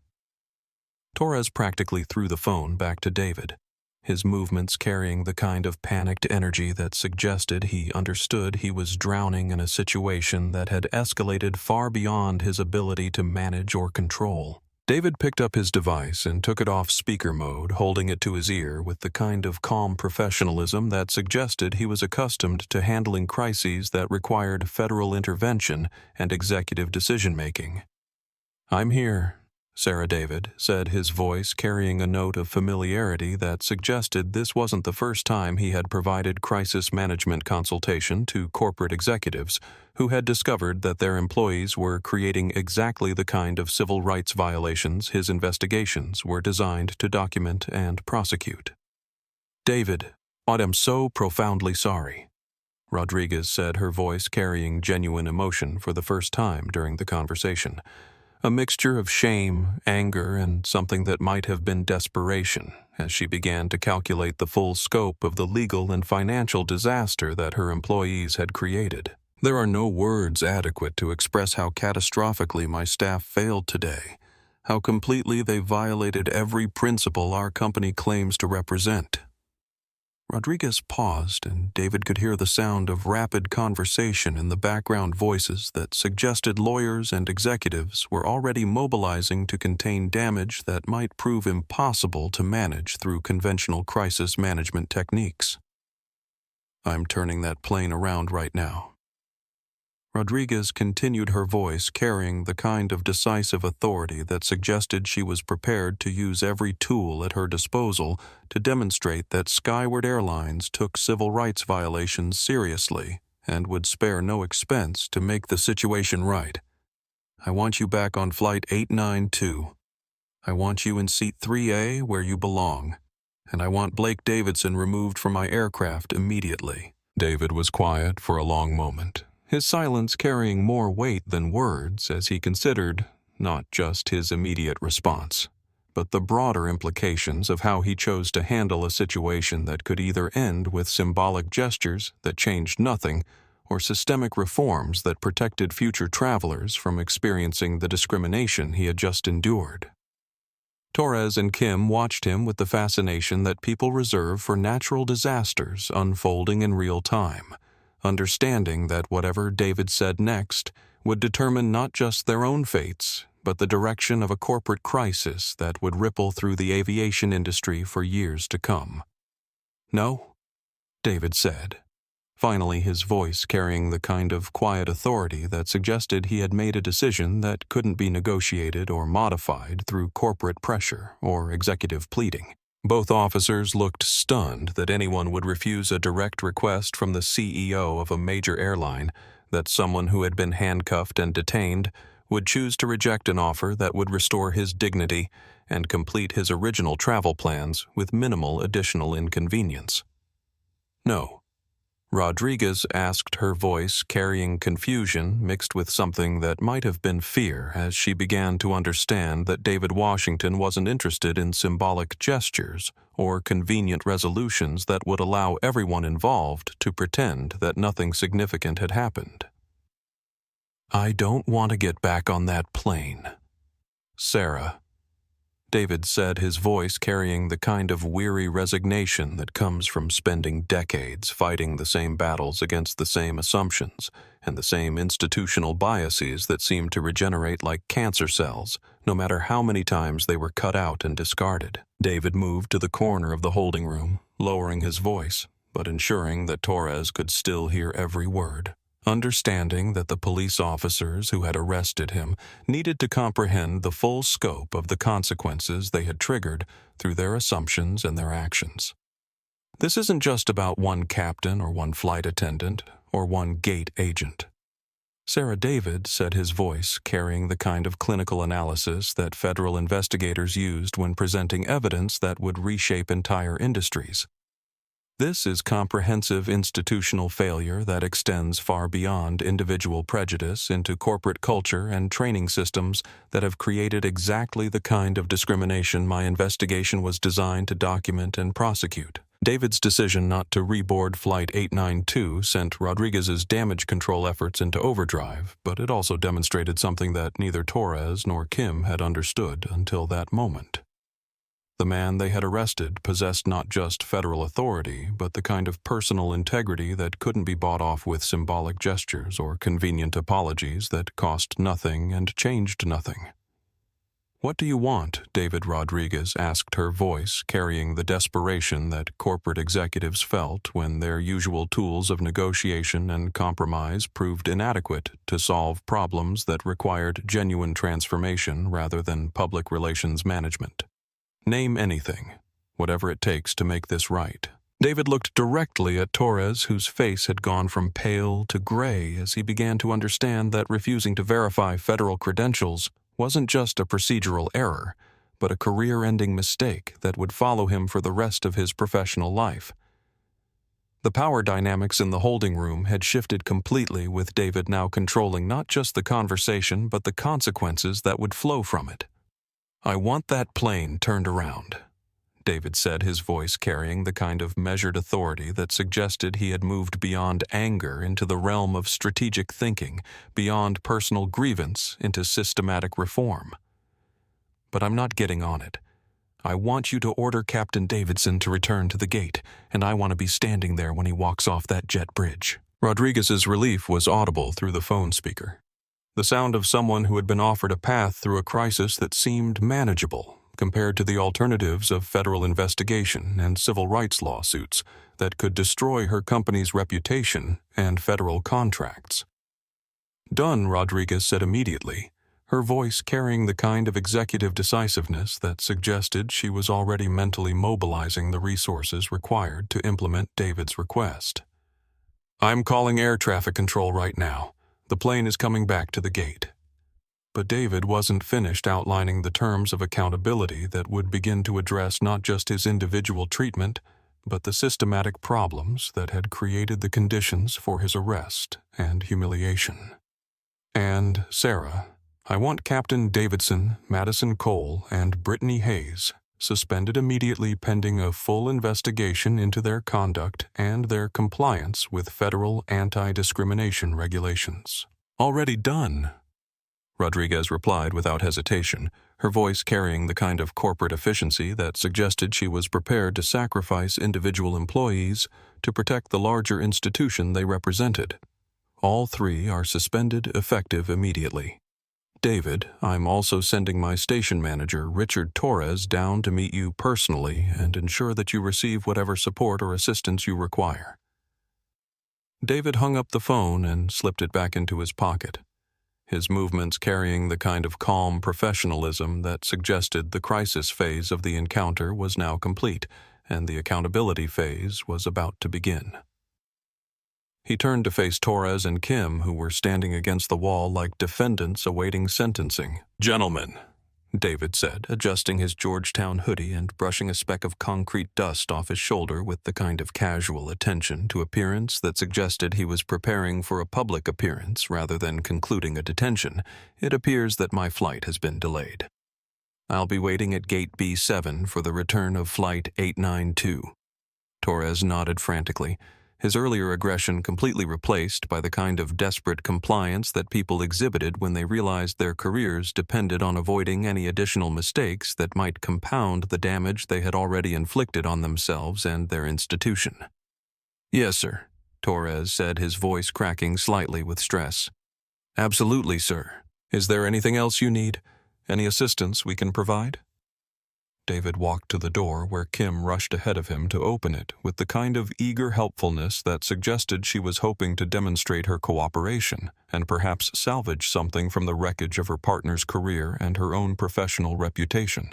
Torres practically threw the phone back to David, his movements carrying the kind of panicked energy that suggested he understood he was drowning in a situation that had escalated far beyond his ability to manage or control. David picked up his device and took it off speaker mode, holding it to his ear with the kind of calm professionalism that suggested he was accustomed to handling crises that required federal intervention and executive decision-making. "I'm here," Sarah David said, his voice carrying a note of familiarity that suggested this wasn't the first time he had provided crisis management consultation to corporate executives who had discovered that their employees were creating exactly the kind of civil rights violations his investigations were designed to document and prosecute. "David, I am so profoundly sorry," Rodriguez said, her voice carrying genuine emotion for the first time during the conversation. A mixture of shame, anger, and something that might have been desperation as she began to calculate the full scope of the legal and financial disaster that her employees had created. "There are no words adequate to express how catastrophically my staff failed today, how completely they violated every principle our company claims to represent." Rodriguez paused, and David could hear the sound of rapid conversation in the background voices that suggested lawyers and executives were already mobilizing to contain damage that might prove impossible to manage through conventional crisis management techniques. "I'm turning that plane around right now." Rodriguez continued, her voice carrying the kind of decisive authority that suggested she was prepared to use every tool at her disposal to demonstrate that Skyward Airlines took civil rights violations seriously and would spare no expense to make the situation right. "I want you back on Flight 892. I want you in Seat 3A where you belong, and I want Blake Davidson removed from my aircraft immediately." David was quiet for a long moment, his silence carrying more weight than words as he considered not just his immediate response, but the broader implications of how he chose to handle a situation that could either end with symbolic gestures that changed nothing or systemic reforms that protected future travelers from experiencing the discrimination he had just endured. Torres and Kim watched him with the fascination that people reserve for natural disasters unfolding in real time, understanding that whatever David said next would determine not just their own fates, but the direction of a corporate crisis that would ripple through the aviation industry for years to come. "No," David said, finally his voice carrying the kind of quiet authority that suggested he had made a decision that couldn't be negotiated or modified through corporate pressure or executive pleading. Both officers looked stunned that anyone would refuse a direct request from the CEO of a major airline, that someone who had been handcuffed and detained would choose to reject an offer that would restore his dignity and complete his original travel plans with minimal additional inconvenience. "No," Rodriguez asked, her voice carrying confusion mixed with something that might have been fear as she began to understand that David Washington wasn't interested in symbolic gestures or convenient resolutions that would allow everyone involved to pretend that nothing significant had happened. "I don't want to get back on that plane, Sarah," David said, his voice carrying the kind of weary resignation that comes from spending decades fighting the same battles against the same assumptions and the same institutional biases that seem to regenerate like cancer cells, no matter how many times they were cut out and discarded. David moved to the corner of the holding room, lowering his voice, but ensuring that Torres could still hear every word. Understanding that the police officers who had arrested him needed to comprehend the full scope of the consequences they had triggered through their assumptions and their actions. This isn't just about one captain or one flight attendant or one gate agent. Sarah, David said, his voice carrying the kind of clinical analysis that federal investigators used when presenting evidence that would reshape entire industries. This is comprehensive institutional failure that extends far beyond individual prejudice into corporate culture and training systems that have created exactly the kind of discrimination my investigation was designed to document and prosecute. David's decision not to reboard Flight 892 sent Rodriguez's damage control efforts into overdrive, but it also demonstrated something that neither Torres nor Kim had understood until that moment. The man they had arrested possessed not just federal authority, but the kind of personal integrity that couldn't be bought off with symbolic gestures or convenient apologies that cost nothing and changed nothing. "What do you want?" David Rodriguez asked, her voice carrying the desperation that corporate executives felt when their usual tools of negotiation and compromise proved inadequate to solve problems that required genuine transformation rather than public relations management. "Name anything, whatever it takes to make this right." David looked directly at Torres, whose face had gone from pale to gray as he began to understand that refusing to verify federal credentials wasn't just a procedural error, but a career-ending mistake that would follow him for the rest of his professional life. The power dynamics in the holding room had shifted completely, with David now controlling not just the conversation but the consequences that would flow from it. "I want that plane turned around," David said, his voice carrying the kind of measured authority that suggested he had moved beyond anger into the realm of strategic thinking, beyond personal grievance into systematic reform. "But I'm not getting on it. I want you to order Captain Davidson to return to the gate, and I want to be standing there when he walks off that jet bridge." Rodriguez's relief was audible through the phone speaker. The sound of someone who had been offered a path through a crisis that seemed manageable compared to the alternatives of federal investigation and civil rights lawsuits that could destroy her company's reputation and federal contracts. "Done," Rodriguez said immediately, her voice carrying the kind of executive decisiveness that suggested she was already mentally mobilizing the resources required to implement David's request. "I'm calling air traffic control right now. The plane is coming back to the gate." But David wasn't finished outlining the terms of accountability that would begin to address not just his individual treatment, but the systematic problems that had created the conditions for his arrest and humiliation. "And, Sarah," I want Captain Davidson, Madison Cole, and Brittany Hayes suspended immediately pending a full investigation into their conduct and their compliance with federal anti-discrimination regulations. Already done, Rodriguez replied without hesitation, her voice carrying the kind of corporate efficiency that suggested she was prepared to sacrifice individual employees to protect the larger institution they represented. All 3 are suspended effective immediately. David, I'm also sending my station manager, Richard Torres, down to meet you personally and ensure that you receive whatever support or assistance you require. David hung up the phone and slipped it back into his pocket, his movements carrying the kind of calm professionalism that suggested the crisis phase of the encounter was now complete and the accountability phase was about to begin. He turned to face Torres and Kim, who were standing against the wall like defendants awaiting sentencing. "Gentlemen," David said, adjusting his Georgetown hoodie and brushing a speck of concrete dust off his shoulder with the kind of casual attention to appearance that suggested he was preparing for a public appearance rather than concluding a detention. "It appears that my flight has been delayed. I'll be waiting at Gate B7 for the return of Flight 892. Torres nodded frantically, his earlier aggression completely replaced by the kind of desperate compliance that people exhibited when they realized their careers depended on avoiding any additional mistakes that might compound the damage they had already inflicted on themselves and their institution. "Yes, sir," Torres said, his voice cracking slightly with stress. "Absolutely, sir. Is there anything else you need? Any assistance we can provide?" David walked to the door where Kim rushed ahead of him to open it with the kind of eager helpfulness that suggested she was hoping to demonstrate her cooperation and perhaps salvage something from the wreckage of her partner's career and her own professional reputation.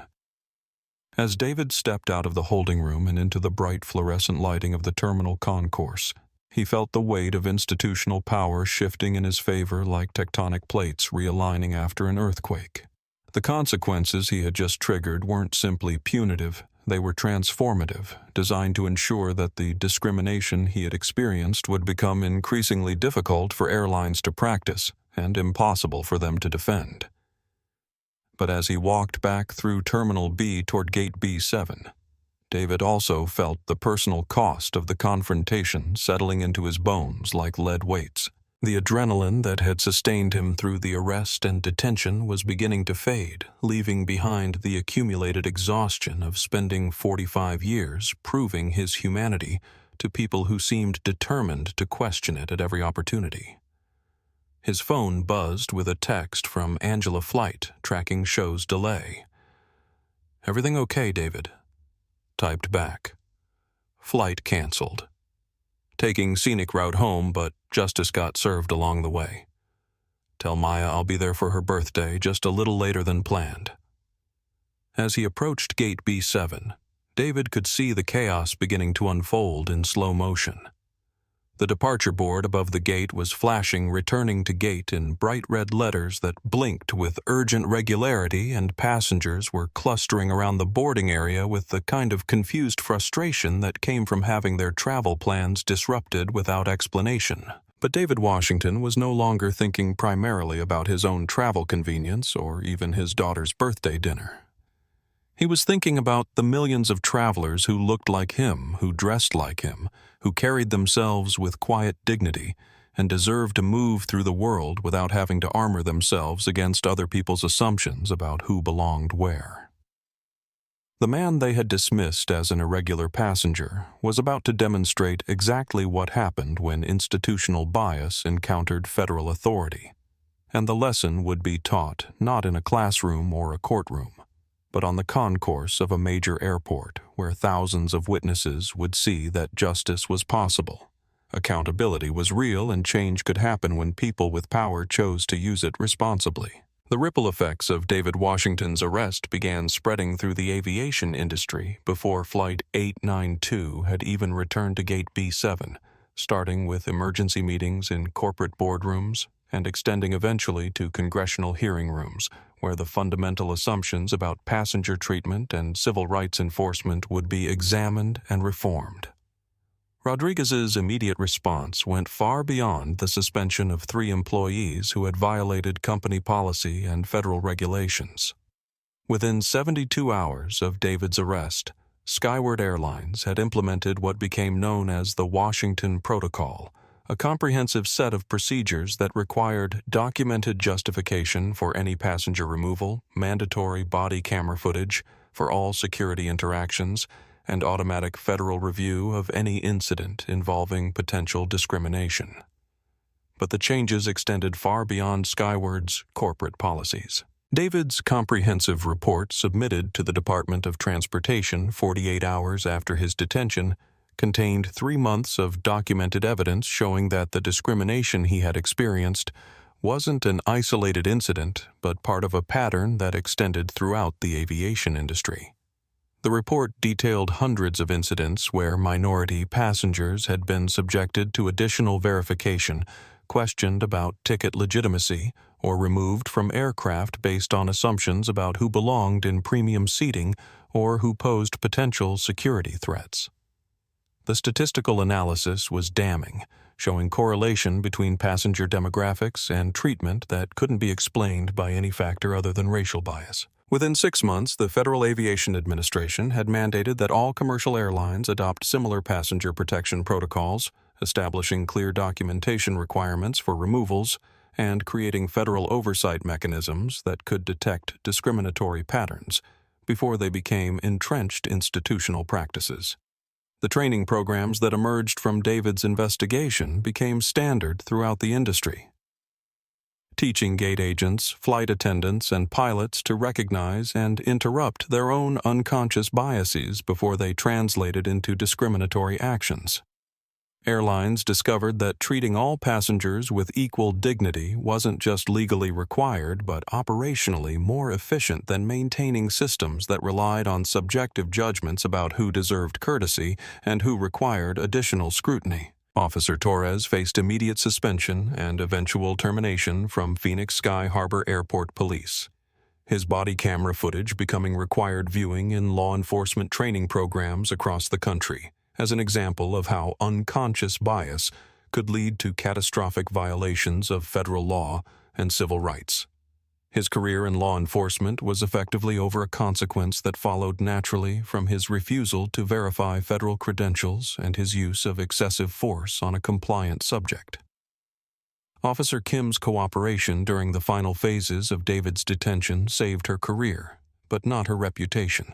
As David stepped out of the holding room and into the bright fluorescent lighting of the terminal concourse, he felt the weight of institutional power shifting in his favor like tectonic plates realigning after an earthquake. The consequences he had just triggered weren't simply punitive, they were transformative, designed to ensure that the discrimination he had experienced would become increasingly difficult for airlines to practice and impossible for them to defend. But as he walked back through Terminal B toward Gate B7, David also felt the personal cost of the confrontation settling into his bones like lead weights. The adrenaline that had sustained him through the arrest and detention was beginning to fade, leaving behind the accumulated exhaustion of spending 45 years proving his humanity to people who seemed determined to question it at every opportunity. His phone buzzed with a text from Angela Flight tracking show's delay. "Everything okay, David?" Typed back. "Flight canceled. Taking scenic route home, but justice got served along the way. Tell Maya I'll be there for her birthday just a little later than planned." As he approached Gate B7, David could see the chaos beginning to unfold in slow motion. The departure board above the gate was flashing "Returning to Gate" in bright red letters that blinked with urgent regularity, and passengers were clustering around the boarding area with the kind of confused frustration that came from having their travel plans disrupted without explanation. But David Washington was no longer thinking primarily about his own travel convenience or even his daughter's birthday dinner. He was thinking about the millions of travelers who looked like him, who dressed like him, who carried themselves with quiet dignity, and deserved to move through the world without having to armor themselves against other people's assumptions about who belonged where. The man they had dismissed as an irregular passenger was about to demonstrate exactly what happened when institutional bias encountered federal authority, and the lesson would be taught not in a classroom or a courtroom, but on the concourse of a major airport where thousands of witnesses would see that justice was possible, accountability was real, and change could happen when people with power chose to use it responsibly. The ripple effects of David Washington's arrest began spreading through the aviation industry before Flight 892 had even returned to Gate B7, starting with emergency meetings in corporate boardrooms and extending eventually to congressional hearing rooms, where the fundamental assumptions about passenger treatment and civil rights enforcement would be examined and reformed. Rodriguez's immediate response went far beyond the suspension of 3 employees who had violated company policy and federal regulations. Within 72 hours of David's arrest, Skyward Airlines had implemented what became known as the Washington Protocol, a comprehensive set of procedures that required documented justification for any passenger removal, mandatory body camera footage for all security interactions, and automatic federal review of any incident involving potential discrimination. But the changes extended far beyond Skyward's corporate policies. David's comprehensive report, submitted to the Department of Transportation 48 hours after his detention, contained 3 months of documented evidence showing that the discrimination he had experienced wasn't an isolated incident, but part of a pattern that extended throughout the aviation industry. The report detailed hundreds of incidents where minority passengers had been subjected to additional verification, questioned about ticket legitimacy, or removed from aircraft based on assumptions about who belonged in premium seating or who posed potential security threats. The statistical analysis was damning, showing correlation between passenger demographics and treatment that couldn't be explained by any factor other than racial bias. Within 6 months, the Federal Aviation Administration had mandated that all commercial airlines adopt similar passenger protection protocols, establishing clear documentation requirements for removals, and creating federal oversight mechanisms that could detect discriminatory patterns before they became entrenched institutional practices. The training programs that emerged from David's investigation became standard throughout the industry, teaching gate agents, flight attendants, and pilots to recognize and interrupt their own unconscious biases before they translated into discriminatory actions. Airlines discovered that treating all passengers with equal dignity wasn't just legally required but operationally more efficient than maintaining systems that relied on subjective judgments about who deserved courtesy and who required additional scrutiny. Officer Torres faced immediate suspension and eventual termination from Phoenix Sky Harbor Airport Police, his body camera footage becoming required viewing in law enforcement training programs across the country, as an example of how unconscious bias could lead to catastrophic violations of federal law and civil rights. His career in law enforcement was effectively over a consequence that followed naturally from his refusal to verify federal credentials and his use of excessive force on a compliant subject. Officer Kim's cooperation during the final phases of David's detention saved her career, but not her reputation.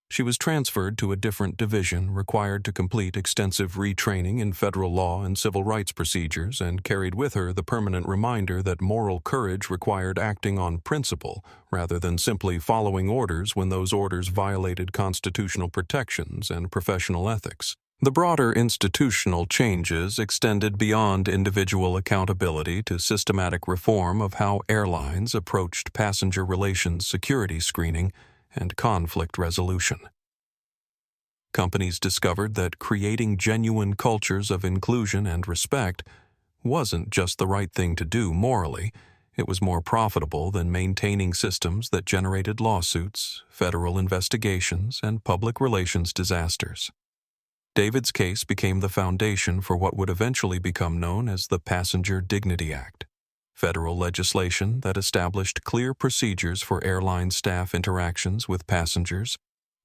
She was transferred to a different division, required to complete extensive retraining in federal law and civil rights procedures, and carried with her the permanent reminder that moral courage required acting on principle rather than simply following orders when those orders violated constitutional protections and professional ethics. The broader institutional changes extended beyond individual accountability to systematic reform of how airlines approached passenger relations security screening and conflict resolution. Companies discovered that creating genuine cultures of inclusion and respect wasn't just the right thing to do morally, it was more profitable than maintaining systems that generated lawsuits, federal investigations, and public relations disasters. David's case became the foundation for what would eventually become known as the Passenger Dignity Act, federal legislation that established clear procedures for airline staff interactions with passengers,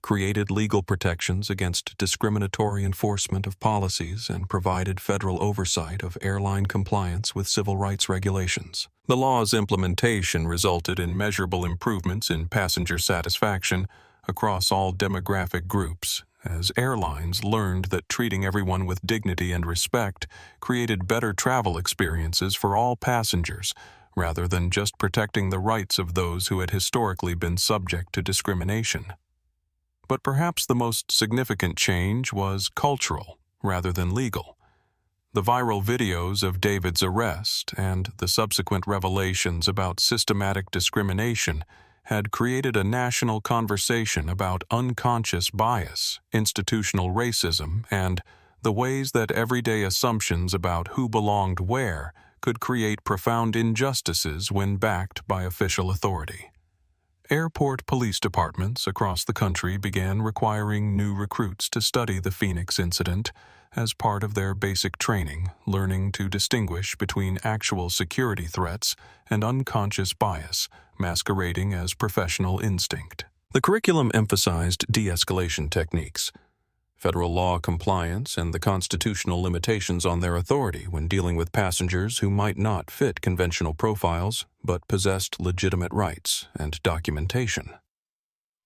created legal protections against discriminatory enforcement of policies, and provided federal oversight of airline compliance with civil rights regulations. The law's implementation resulted in measurable improvements in passenger satisfaction across all demographic groups, as airlines learned that treating everyone with dignity and respect created better travel experiences for all passengers, rather than just protecting the rights of those who had historically been subject to discrimination. But perhaps the most significant change was cultural rather than legal. The viral videos of David's arrest and the subsequent revelations about systematic discrimination had created a national conversation about unconscious bias, institutional racism, and the ways that everyday assumptions about who belonged where could create profound injustices when backed by official authority. Airport police departments across the country began requiring new recruits to study the Phoenix incident as part of their basic training, learning to distinguish between actual security threats and unconscious bias, masquerading as professional instinct. The curriculum emphasized de-escalation techniques, federal law compliance, and the constitutional limitations on their authority when dealing with passengers who might not fit conventional profiles but possessed legitimate rights and documentation.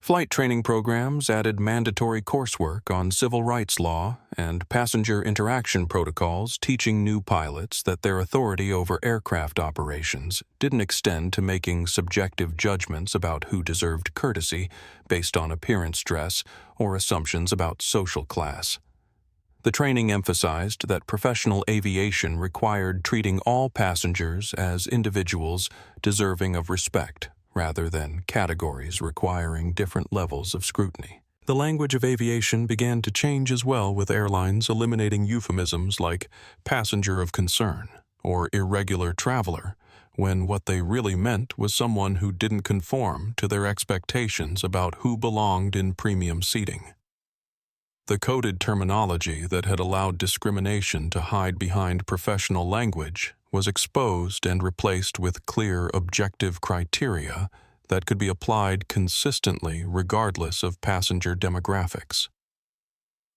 Flight training programs added mandatory coursework on civil rights law and passenger interaction protocols, teaching new pilots that their authority over aircraft operations didn't extend to making subjective judgments about who deserved courtesy based on appearance, dress, or assumptions about social class. The training emphasized that professional aviation required treating all passengers as individuals deserving of respect, rather than categories requiring different levels of scrutiny. The language of aviation began to change as well, with airlines eliminating euphemisms like passenger of concern or irregular traveler, when what they really meant was someone who didn't conform to their expectations about who belonged in premium seating. The coded terminology that had allowed discrimination to hide behind professional language was exposed and replaced with clear, objective criteria that could be applied consistently regardless of passenger demographics.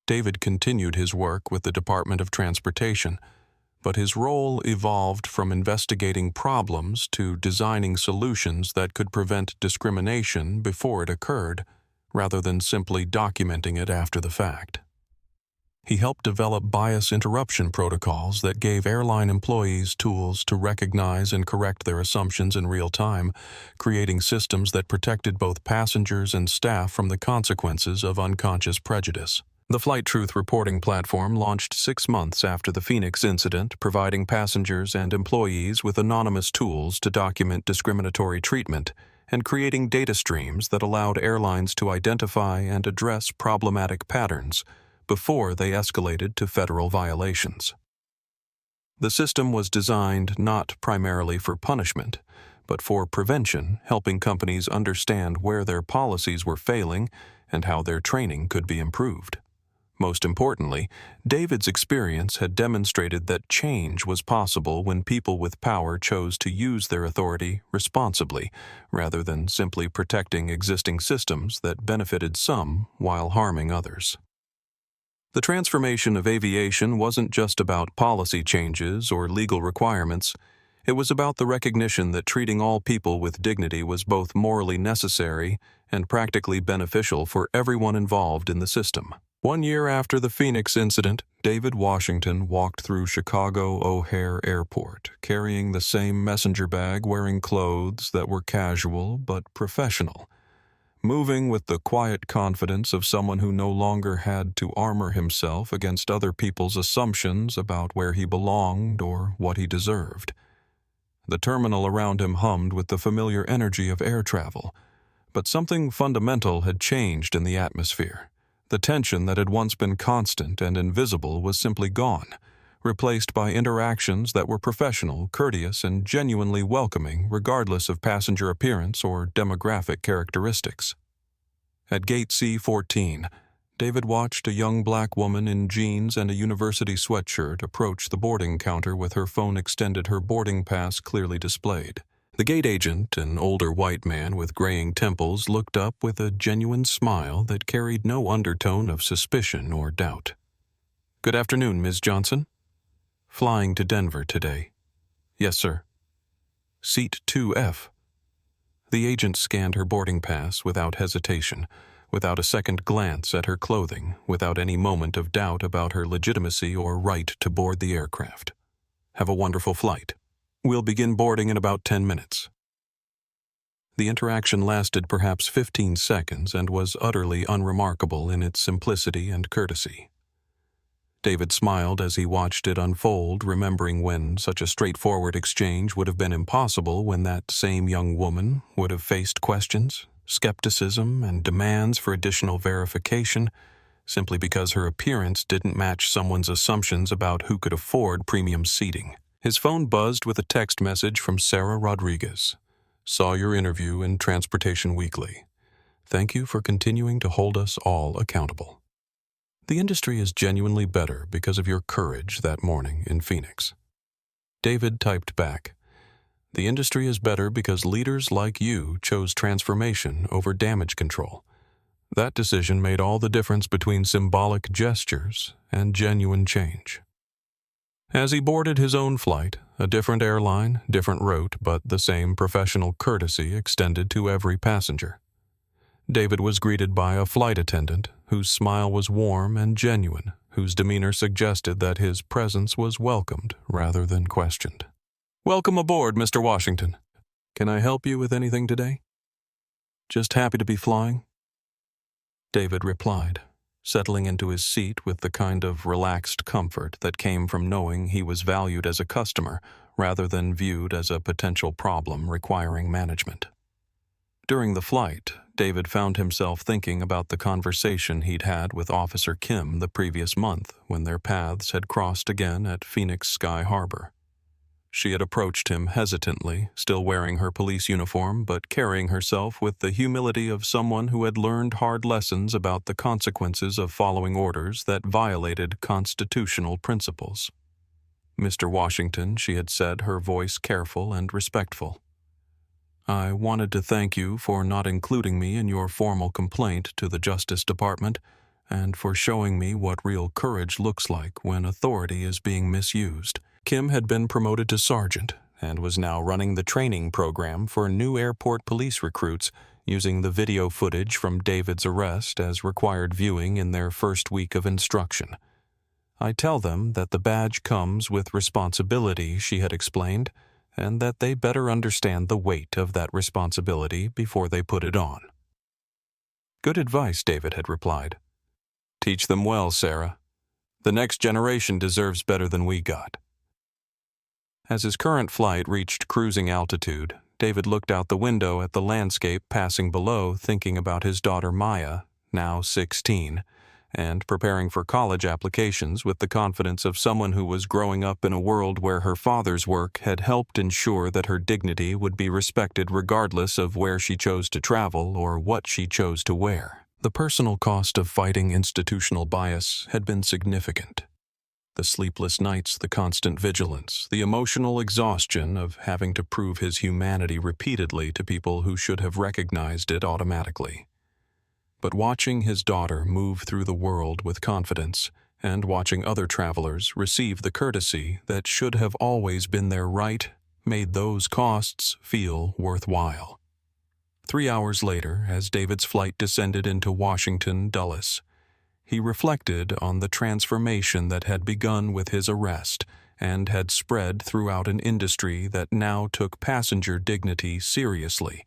David continued his work with the Department of Transportation, but his role evolved from investigating problems to designing solutions that could prevent discrimination before it occurred, rather than simply documenting it after the fact. He helped develop bias interruption protocols that gave airline employees tools to recognize and correct their assumptions in real time, creating systems that protected both passengers and staff from the consequences of unconscious prejudice. The Flight Truth reporting platform launched 6 months after the Phoenix incident, providing passengers and employees with anonymous tools to document discriminatory treatment and creating data streams that allowed airlines to identify and address problematic patterns before they escalated to federal violations. The system was designed not primarily for punishment, but for prevention, helping companies understand where their policies were failing and how their training could be improved. Most importantly, David's experience had demonstrated that change was possible when people with power chose to use their authority responsibly, rather than simply protecting existing systems that benefited some while harming others. The transformation of aviation wasn't just about policy changes or legal requirements. It was about the recognition that treating all people with dignity was both morally necessary and practically beneficial for everyone involved in the system. 1 year after the Phoenix incident, David Washington walked through Chicago O'Hare Airport, carrying the same messenger bag, wearing clothes that were casual but professional, moving with the quiet confidence of someone who no longer had to armor himself against other people's assumptions about where he belonged or what he deserved. The terminal around him hummed with the familiar energy of air travel, but something fundamental had changed in the atmosphere. The tension that had once been constant and invisible was simply gone, replaced by interactions that were professional, courteous, and genuinely welcoming, regardless of passenger appearance or demographic characteristics. At Gate C-14, David watched a young black woman in jeans and a university sweatshirt approach the boarding counter with her phone extended, her boarding pass clearly displayed. The gate agent, an older white man with graying temples, looked up with a genuine smile that carried no undertone of suspicion or doubt. "Good afternoon, Ms. Johnson. Flying to Denver today." "Yes, sir." "Seat 2F. The agent scanned her boarding pass without hesitation, without a second glance at her clothing, without any moment of doubt about her legitimacy or right to board the aircraft. "Have a wonderful flight. We'll begin boarding in about 10 minutes. The interaction lasted perhaps 15 seconds and was utterly unremarkable in its simplicity and courtesy. David smiled as he watched it unfold, remembering when such a straightforward exchange would have been impossible when that same young woman would have faced questions, skepticism, and demands for additional verification simply because her appearance didn't match someone's assumptions about who could afford premium seating. His phone buzzed with a text message from Sarah Rodriguez. Saw your interview in Transportation Weekly. Thank you for continuing to hold us all accountable. The industry is genuinely better because of your courage that morning in Phoenix." David typed back, "The industry is better because leaders like you chose transformation over damage control. That decision made all the difference between symbolic gestures and genuine change." As he boarded his own flight, a different airline, different route, but the same professional courtesy extended to every passenger. David was greeted by a flight attendant whose smile was warm and genuine, whose demeanor suggested that his presence was welcomed rather than questioned. "Welcome aboard, Mr. Washington. Can I help you with anything today?" "Just happy to be flying," David replied, settling into his seat with the kind of relaxed comfort that came from knowing he was valued as a customer rather than viewed as a potential problem requiring management. During the flight, David found himself thinking about the conversation he'd had with Officer Kim the previous month when their paths had crossed again at Phoenix Sky Harbor. She had approached him hesitantly, still wearing her police uniform but carrying herself with the humility of someone who had learned hard lessons about the consequences of following orders that violated constitutional principles. "Mr. Washington," she had said, her voice careful and respectful, "I wanted to thank you for not including me in your formal complaint to the Justice Department and for showing me what real courage looks like when authority is being misused." Kim had been promoted to sergeant and was now running the training program for new airport police recruits, using the video footage from David's arrest as required viewing in their first week of instruction. "I tell them that the badge comes with responsibility," she had explained, "and that they better understand the weight of that responsibility before they put it on." "Good advice," David had replied. "Teach them well, Sarah. The next generation deserves better than we got." As his current flight reached cruising altitude, David looked out the window at the landscape passing below, thinking about his daughter Maya, now 16, and preparing for college applications with the confidence of someone who was growing up in a world where her father's work had helped ensure that her dignity would be respected regardless of where she chose to travel or what she chose to wear. The personal cost of fighting institutional bias had been significant. The sleepless nights, the constant vigilance, the emotional exhaustion of having to prove his humanity repeatedly to people who should have recognized it automatically. But watching his daughter move through the world with confidence and watching other travelers receive the courtesy that should have always been their right made those costs feel worthwhile. 3 hours later, as David's flight descended into Washington Dulles, he reflected on the transformation that had begun with his arrest and had spread throughout an industry that now took passenger dignity seriously,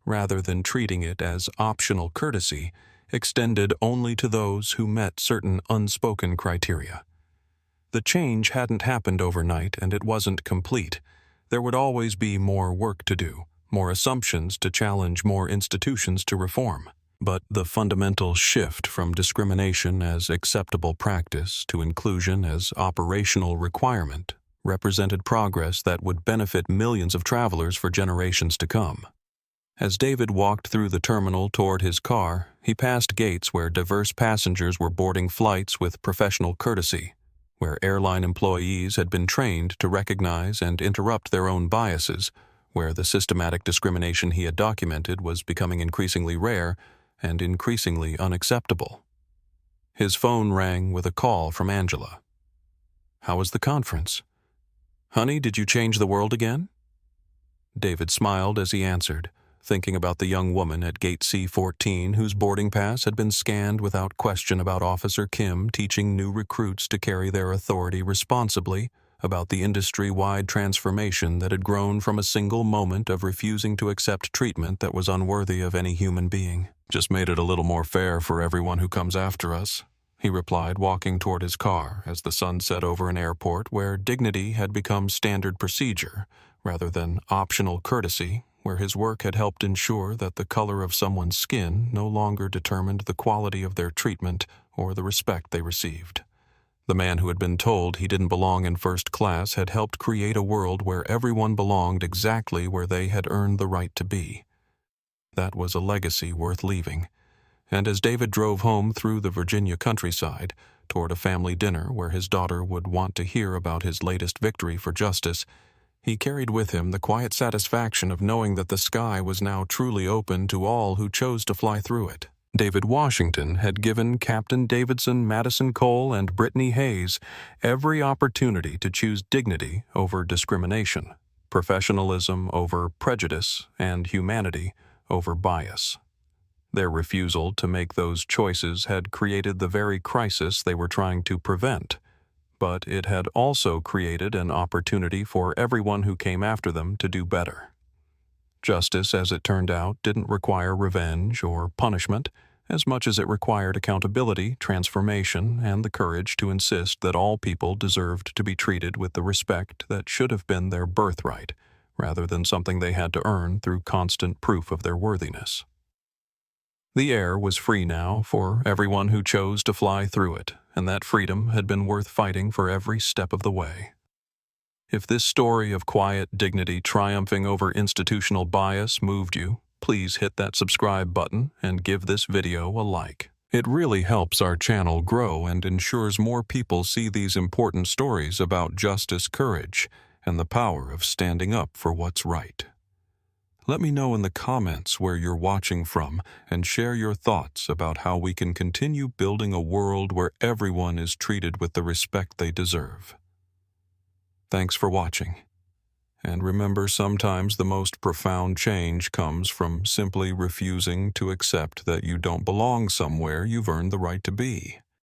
rather than treating it as optional courtesy extended only to those who met certain unspoken criteria. The change hadn't happened overnight, and it wasn't complete. There would always be more work to do, more assumptions to challenge, more institutions to reform. But the fundamental shift from discrimination as acceptable practice to inclusion as operational requirement represented progress that would benefit millions of travelers for generations to come. As David walked through the terminal toward his car, he passed gates where diverse passengers were boarding flights with professional courtesy, where airline employees had been trained to recognize and interrupt their own biases, where the systematic discrimination he had documented was becoming increasingly rare and increasingly unacceptable. His phone rang with a call from Angela. "How was the conference?" "Honey, did you change the world again?" David smiled as he answered, thinking about the young woman at gate C-14 whose boarding pass had been scanned without question, about Officer Kim teaching new recruits to carry their authority responsibly, about the industry-wide transformation that had grown from a single moment of refusing to accept treatment that was unworthy of any human being. "Just made it a little more fair for everyone who comes after us," he replied, walking toward his car as the sun set over an airport where dignity had become standard procedure rather than optional courtesy, where his work had helped ensure that the color of someone's skin no longer determined the quality of their treatment or the respect they received. The man who had been told he didn't belong in first class had helped create a world where everyone belonged exactly where they had earned the right to be. That was a legacy worth leaving. And as David drove home through the Virginia countryside, toward a family dinner where his daughter would want to hear about his latest victory for justice, he carried with him the quiet satisfaction of knowing that the sky was now truly open to all who chose to fly through it. David Washington had given Captain Davidson, Madison Cole, and Brittany Hayes every opportunity to choose dignity over discrimination, professionalism over prejudice, and humanity over bias. Their refusal to make those choices had created the very crisis they were trying to prevent, but it had also created an opportunity for everyone who came after them to do better. Justice, as it turned out, didn't require revenge or punishment as much as it required accountability, transformation, and the courage to insist that all people deserved to be treated with the respect that should have been their birthright, rather than something they had to earn through constant proof of their worthiness. The air was free now for everyone who chose to fly through it, and that freedom had been worth fighting for every step of the way. If this story of quiet dignity triumphing over institutional bias moved you, please hit that subscribe button and give this video a like. It really helps our channel grow and ensures more people see these important stories about justice, courage, and the power of standing up for what's right. Let me know in the comments where you're watching from and share your thoughts about how we can continue building a world where everyone is treated with the respect they deserve. Thanks for watching. And remember, sometimes the most profound change comes from simply refusing to accept that you don't belong somewhere you've earned the right to be.